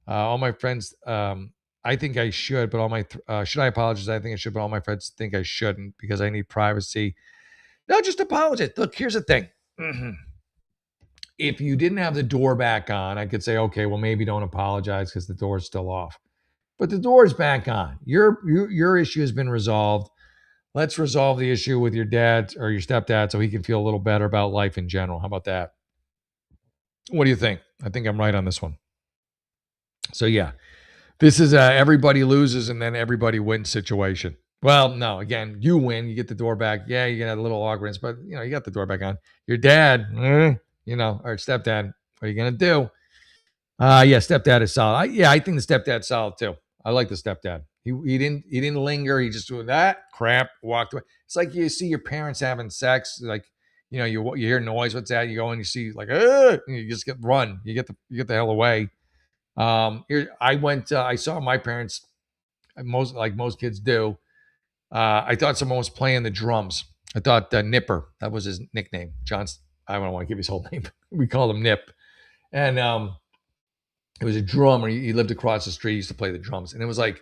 All my friends, I think I should, but should I apologize? I think I should, but all my friends think I shouldn't because I need privacy. No, just apologize. Look, here's the thing. If you didn't have the door back on, I could say, okay, well, maybe don't apologize because the door's still off. But the door is back on. Your issue has been resolved. Let's resolve the issue with your dad or your stepdad so he can feel a little better about life in general. How about that? What do you think? I think I'm right on this one. So, yeah, this is everybody loses and then everybody wins situation. Well, no, again, you win. You get the door back. Yeah, you get a little awkwardness, but, you got the door back on. Your dad, or stepdad, what are you going to do? Yeah, stepdad is solid. I think the stepdad's solid too. I like the stepdad. He didn't linger. He just doing that crap, walked away. It's like you see your parents having sex, like, you hear noise. What's that? You go and you see like, you just run. You get the hell away. Here I went. I saw my parents. Most kids do. I thought someone was playing the drums. I thought Nipper, that was his nickname. John's. I don't want to give his whole name. We called him Nip, and it was a drummer. He lived across the street. He used to play the drums, and it was like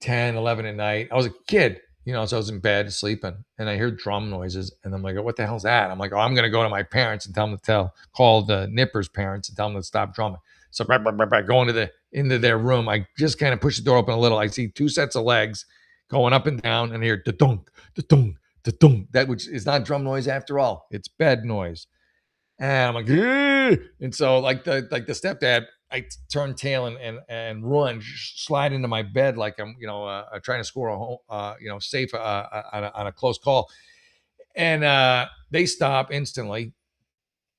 10, 11 at night. I was a kid, so I was in bed sleeping, and I heard drum noises, and I'm like, what the hell's that? I'm like, I'm gonna go to my parents and tell them to call the Nipper's parents and tell them to stop drumming. So go into their room. I just kind of push the door open a little. I see two sets of legs going up and down, and I hear da-dunk, da-dunk, da-dunk. That which is not drum noise after all. It's bed noise. And I'm like, "Ugh!" And so like the stepdad, I turn tail and run, slide into my bed like I'm trying to score a home, safe on a close call. And they stop instantly.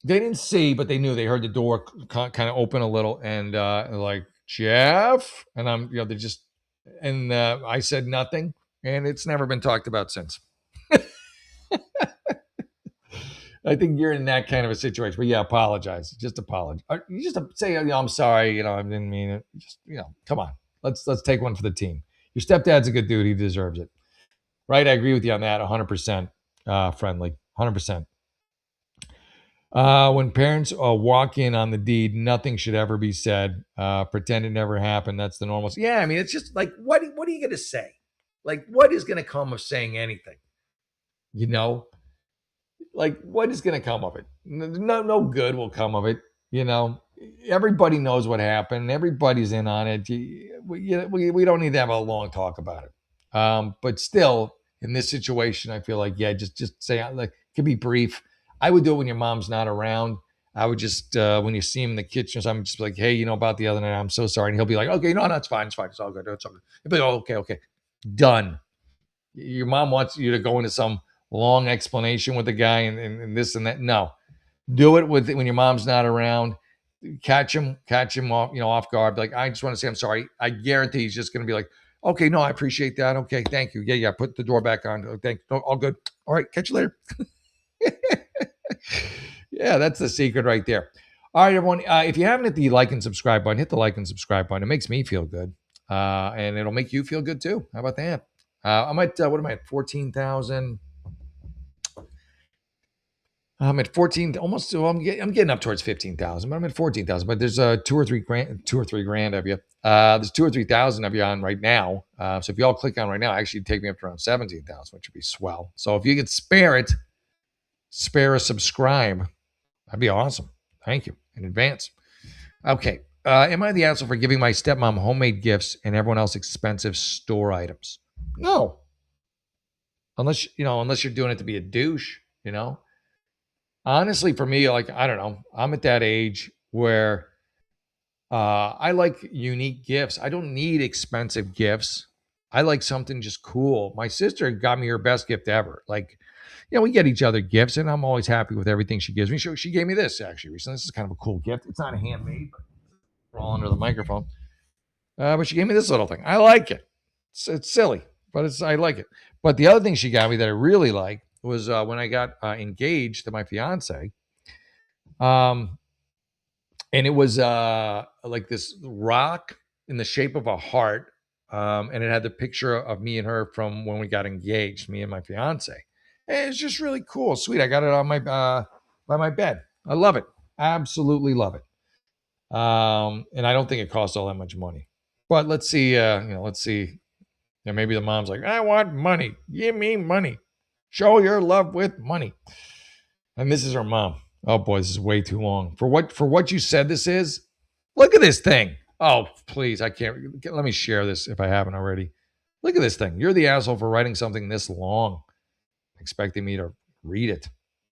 They didn't see, but they knew. They heard the door kind of open a little, and like, Jeff, and I'm they just, and I said nothing, and it's never been talked about since. I think you're in that kind of a situation. But yeah, apologize. Just apologize. You just say, I'm sorry. I didn't mean it. Just, come on. Let's take one for the team. Your stepdad's a good dude. He deserves it. Right? I agree with you on that. 100% friendly. 100%. When parents walk in on the deed, nothing should ever be said. Pretend it never happened. That's the normal. Yeah, I mean, it's just like, what are you going to say? Like, what is going to come of saying anything? Like, what is going to come of it? No good will come of it. Everybody knows what happened. Everybody's in on it. We don't need to have a long talk about it. But still, in this situation, I feel like, yeah, just say, like, it could be brief. I would do it when your mom's not around. I would just, when you see him in the kitchen, I'm just like, hey, about the other night, I'm so sorry. And he'll be like, okay, no, it's fine. It's all good. It's all good. He'll be like, okay. Done. Your mom wants you to go into some long explanation with the guy and this and that. No, do it when your mom's not around. Catch him off, off guard. Be like, I just want to say I'm sorry. I guarantee he's just going to be like, okay, no, I appreciate that. Okay, thank you. Yeah. Put the door back on. Thank you. All good. All right, catch you later. Yeah, that's the secret right there. All right, everyone. If you haven't hit the like and subscribe button, hit the like and subscribe button. It makes me feel good, and it'll make you feel good too. How about that? I'm at what am I at? 14,000. I'm at 14, almost. Well, I'm getting up towards 15,000, but I'm at 14,000. But there's 2 or 3 grand of you. There's 2 or 3,000 of you on right now. So if you all click on right now, actually take me up to around 17,000, which would be swell. So if you could spare a subscribe, that'd be awesome. Thank you in advance. Okay. Am I the asshole for giving my stepmom homemade gifts and everyone else expensive store items? No. Unless you're doing it to be a douche, Honestly, for me, like, I don't know. I'm at that age where I like unique gifts. I don't need expensive gifts. I like something just cool. My sister got me her best gift ever. Like, we get each other gifts, and I'm always happy with everything she gives me. She gave me this actually recently. This is kind of a cool gift. It's not a handmade, but we're all under the microphone. But she gave me this little thing. I like it. It's silly, but I like it. But the other thing she got me that I really like was when I got engaged to my fiance. And it was like this rock in the shape of a heart. And it had the picture of me and her from when we got engaged, me and my fiance. And it's just really cool. Sweet. I got it on my by my bed. I love it. Absolutely love it. And I don't think it costs all that much money. But let's see, let's see. Yeah, maybe the mom's like, I want money. Give me money. Show your love with money. And this is her mom. Oh boy, this is way too long. For what you said this is, look at this thing. Oh, please, I can't. Let me share this if I haven't already. Look at this thing. You're the asshole for writing something this long, expecting me to read it.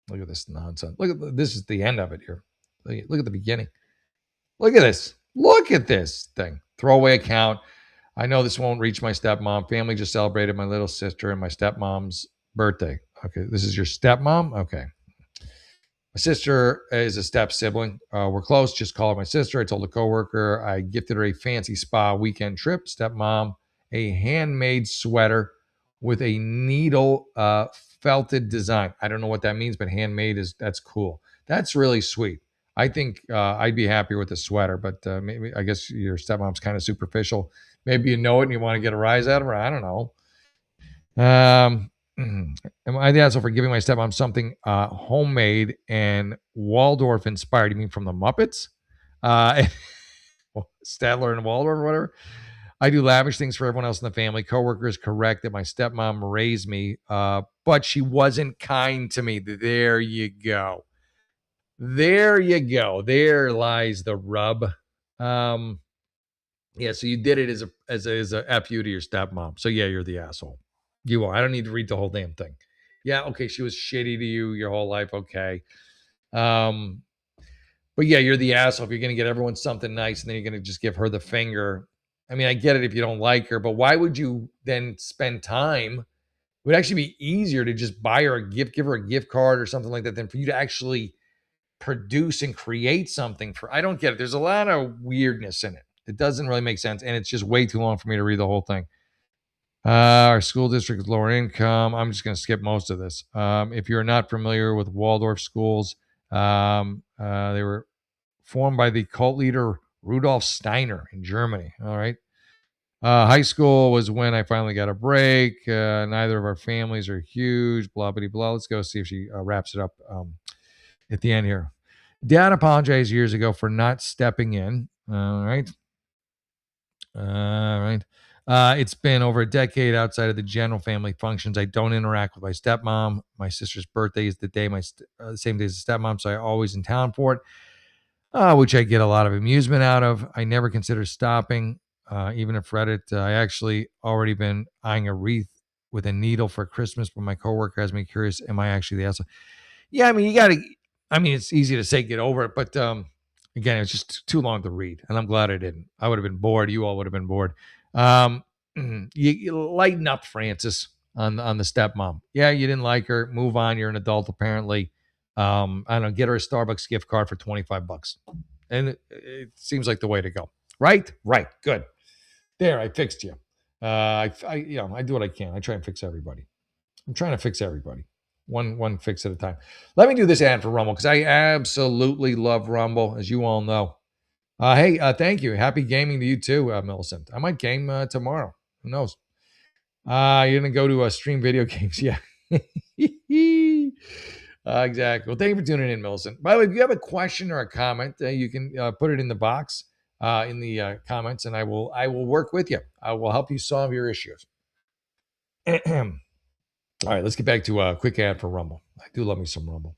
Look at this nonsense. This is the end of it here. Look at the beginning. Look at this. Look at this thing. Throwaway account. I know this won't reach my stepmom. Family just celebrated my little sister and my stepmom's birthday. Okay, this is your stepmom? Okay. My sister is a step sibling. We're close. Just call her my sister. I told a coworker I gifted her a fancy spa weekend trip. Stepmom, a handmade sweater with a needle felted design. I don't know what that means, but handmade that's cool. That's really sweet. I think I'd be happier with a sweater, but maybe I guess your stepmom's kind of superficial. Maybe you know it and you want to get a rise out of her. I don't know. Am I the asshole for giving my stepmom something homemade and Waldorf inspired? You mean from the Muppets? Uh, Statler and Waldorf or whatever. I do lavish things for everyone else in the family. Coworker is correct that my stepmom raised me, but she wasn't kind to me. There you go. There you go. There lies the rub. Yeah, so you did it as a F you to your stepmom. So yeah, you're the asshole. You are. I don't need to read the whole damn thing. Yeah, okay, she was shitty to you your whole life. Okay. Um, but yeah, you're the asshole if you're gonna get everyone something nice and then you're gonna just give her the finger. I mean, I get it if you don't like her, but why would you then spend time? It would actually be easier to just buy her a gift, give her a gift card or something like that, than for you to actually produce and create something for. I don't get it. There's a lot of weirdness in it. It doesn't really make sense, and it's just way too long for me to read the whole thing. Our school district is lower income. I'm just going to skip most of this. If you're not familiar with Waldorf schools, they were formed by the cult leader Rudolf Steiner in Germany. All right. High school was when I finally got a break. Neither of our families are huge. Blah, blah, blah. Let's go see if she wraps it up at the end here. Dad apologized years ago for not stepping in. All right. All right. It's been over a decade outside of the general family functions. I don't interact with my stepmom. My sister's birthday is the day same day as the stepmom, so I always in town for it, which I get a lot of amusement out of. I never consider stopping, even if Reddit. I actually already been eyeing a wreath with a needle for Christmas, but my coworker has me curious. Am I actually the asshole? Yeah, I mean, you got to. I mean, it's easy to say get over it, but again, it's just too long to read, and I'm glad I didn't. I would have been bored. You all would have been bored. You lighten up, Francis, on the stepmom. Yeah, you didn't like her. Move on. You're an adult, apparently. I don't know. Get her a Starbucks gift card for $25, and it seems like the way to go. Right? Right. Good. There, I fixed you. I do what I can. I try and fix everybody. I'm trying to fix everybody. One fix at a time. Let me do this ad for Rumble because I absolutely love Rumble, as you all know. Hey, thank you. Happy gaming to you too, Millicent. I might game tomorrow. Who knows? You're gonna go to stream video games, yeah. Exactly. Well, thank you for tuning in, Millicent. By the way, if you have a question or a comment, you can put it in the box in the comments, and I will work with you. I will help you solve your issues. All right, let's get back to a quick ad for Rumble. I do love me some Rumble.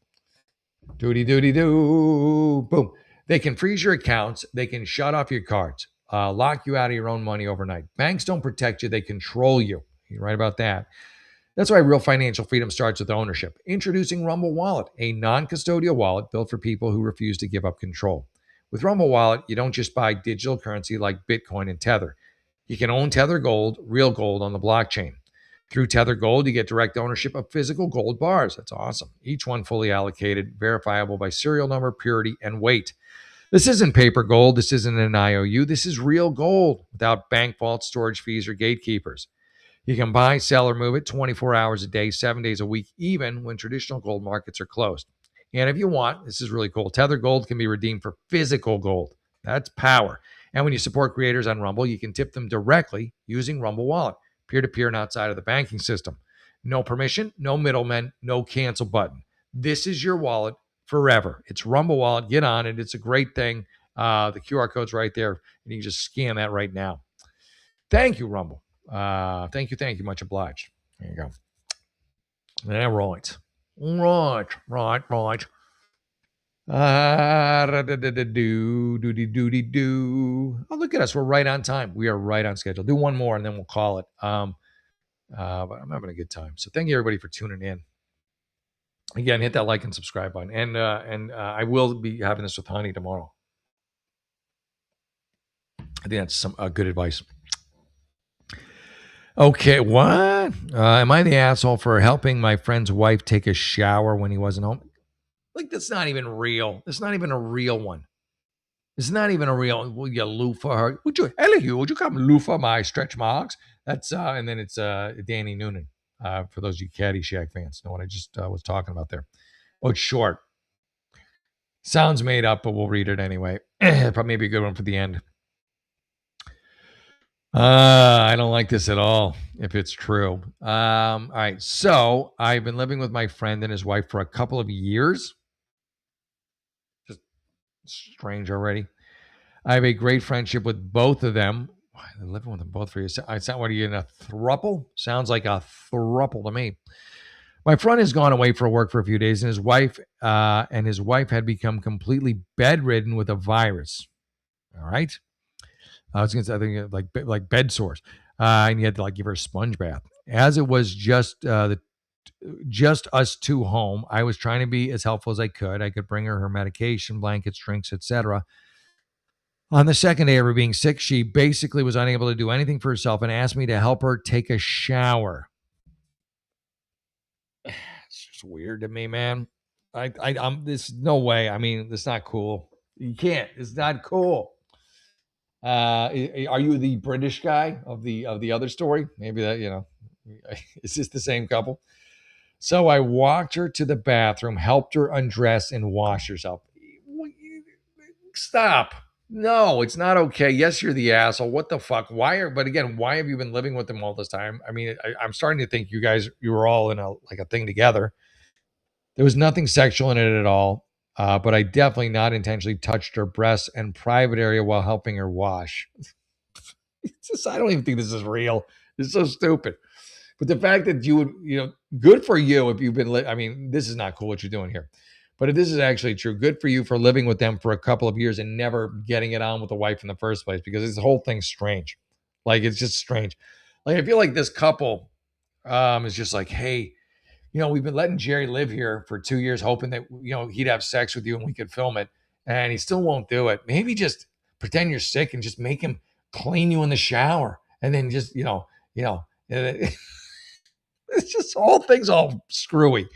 Doody doody doo. Boom. They can freeze your accounts. They can shut off your cards, lock you out of your own money overnight. Banks don't protect you. They control you. You're right about that. That's why real financial freedom starts with ownership. Introducing Rumble Wallet, a non-custodial wallet built for people who refuse to give up control. With Rumble Wallet, you don't just buy digital currency like Bitcoin and Tether. You can own Tether Gold, real gold on the blockchain. Through Tether Gold, you get direct ownership of physical gold bars. That's awesome. Each one fully allocated, verifiable by serial number, purity, and weight. This isn't paper gold. This isn't an IOU. This is real gold without bank vault storage fees or gatekeepers. You can buy, sell, or move it 24 hours a day, 7 days a week, even when traditional gold markets are closed. And if you want, this is really cool, Tether Gold can be redeemed for physical gold. That's power. And when you support creators on Rumble, you can tip them directly using Rumble Wallet, peer-to-peer and outside of the banking system. No permission, no middlemen, no cancel button. This is your wallet forever. It's Rumble Wallet. Get on it. It's a great thing. The QR code's right there, and you can just scan that right now. Thank you, Rumble. Thank you. Much obliged. There you go. Yeah, right. Oh, look at us. We're right on time. We are right on schedule. Do one more and then we'll call it. But I'm having a good time. So thank you everybody for tuning in. Again, hit that like and subscribe button. And I will be having this with Honey tomorrow. I think that's some good advice. Okay, what? Am I the asshole for helping my friend's wife take a shower when he wasn't home? Like, that's not even real. That's not even a real one. It's not even a real, will you loofah her? Would you come loofah my stretch marks? That's, and then it's Danny Noonan. For those of you Caddyshack fans, know what I just was talking about there. Oh, it's short. Sounds made up, but we'll read it anyway. Probably maybe a good one for the end. I don't like this at all, if it's true. All right. So I've been living with my friend and his wife for a couple of years. Just strange already. I have a great friendship with both of them. Why are they living with them both for you? I sound, what are you in a throuple? Sounds like a throuple to me. My friend has gone away for work for a few days, and his wife had become completely bedridden with a virus. All right. I was going to say, I think like bed sores, and you had to like give her a sponge bath. As it was just us two home, I was trying to be as helpful as I could. I could bring her medication, blankets, drinks, etc. On the second day of her being sick, she basically was unable to do anything for herself and asked me to help her take a shower. It's just weird to me, man. I'm this no way. I mean, it's not cool. You can't. It's not cool. Are you the British guy of the other story? Maybe that, is this the same couple? So I walked her to the bathroom, helped her undress and wash herself. Stop. No, it's not okay. Yes, you're the asshole. What the fuck? But again, why have you been living with them all this time? I mean, I'm starting to think you were all in a thing together. There was nothing sexual in it at all. But I definitely not intentionally touched her breasts and private area while helping her wash. I don't even think this is real. It's so stupid. But the fact that you would, good for you if you've been, I mean, this is not cool what you're doing here. But if this is actually true, good for you for living with them for a couple of years and never getting it on with the wife in the first place, because this whole thing's strange. Like, it's just strange. Like, I feel like this couple is just like, hey, we've been letting Jerry live here for 2 years, hoping that, he'd have sex with you and we could film it. And he still won't do it. Maybe just pretend you're sick and just make him clean you in the shower. And then just, it's just all things all screwy.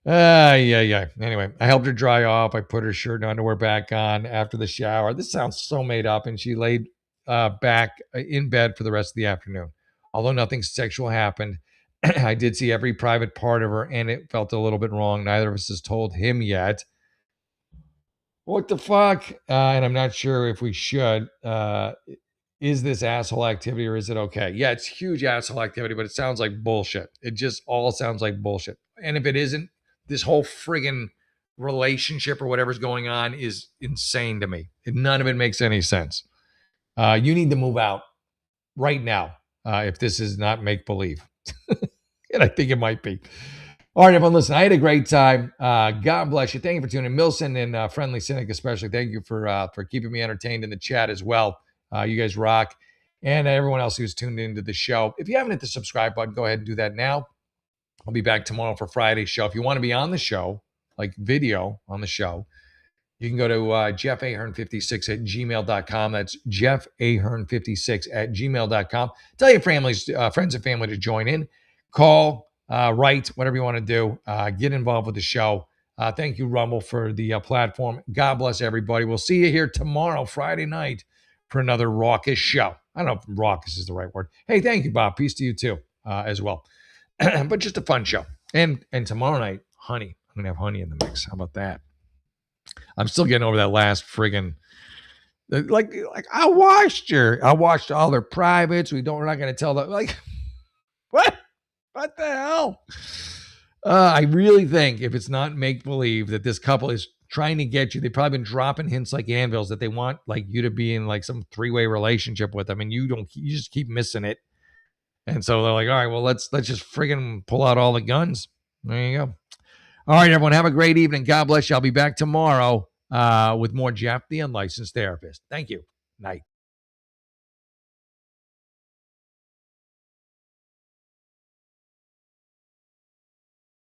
Yeah. Anyway, I helped her dry off. I put her shirt and underwear back on after the shower. This sounds so made up. And she laid back in bed for the rest of the afternoon. Although nothing sexual happened, I did see every private part of her, and it felt a little bit wrong. Neither of us has told him yet. What the fuck? And I'm not sure if we should. Is this asshole activity or is it okay? Yeah, it's huge asshole activity, but it sounds like bullshit. It just all sounds like bullshit. And if it isn't, this whole friggin' relationship or whatever's going on is insane to me. None of it makes any sense. You need to move out right now if this is not make believe. And I think it might be. All right, everyone, listen, I had a great time. God bless you. Thank you for tuning in. Milson and Friendly Cynic especially, thank you for keeping me entertained in the chat as well. You guys rock. And everyone else who's tuned into the show. If you haven't hit the subscribe button, go ahead and do that now. I'll be back tomorrow for Friday's show. If you want to be on the show, like video on the show, you can go to jeffahern56 at gmail.com. That's jeffahern56 at gmail.com. Tell your families, friends and family to join in. Call, write, whatever you want to do. Get involved with the show. Thank you, Rumble, for the platform. God bless everybody. We'll see you here tomorrow, Friday night, for another raucous show. I don't know if raucous is the right word. Hey, thank you, Bob. Peace to you, too, as well. But just a fun show. And tomorrow night, honey. I'm going to have honey in the mix. How about that? I'm still getting over that last friggin' like I watched all their privates. We're not going to tell them, like, what the hell? I really think if it's not make believe that this couple is trying to get you, they've probably been dropping hints like anvils that they want like you to be in like some 3-way relationship with them, and you just keep missing it. And so they're like, all right, well, let's just friggin' pull out all the guns. There you go. All right, everyone, have a great evening. God bless you. I'll be back tomorrow with more Jeff, the Unlicensed Therapist. Thank you. Night.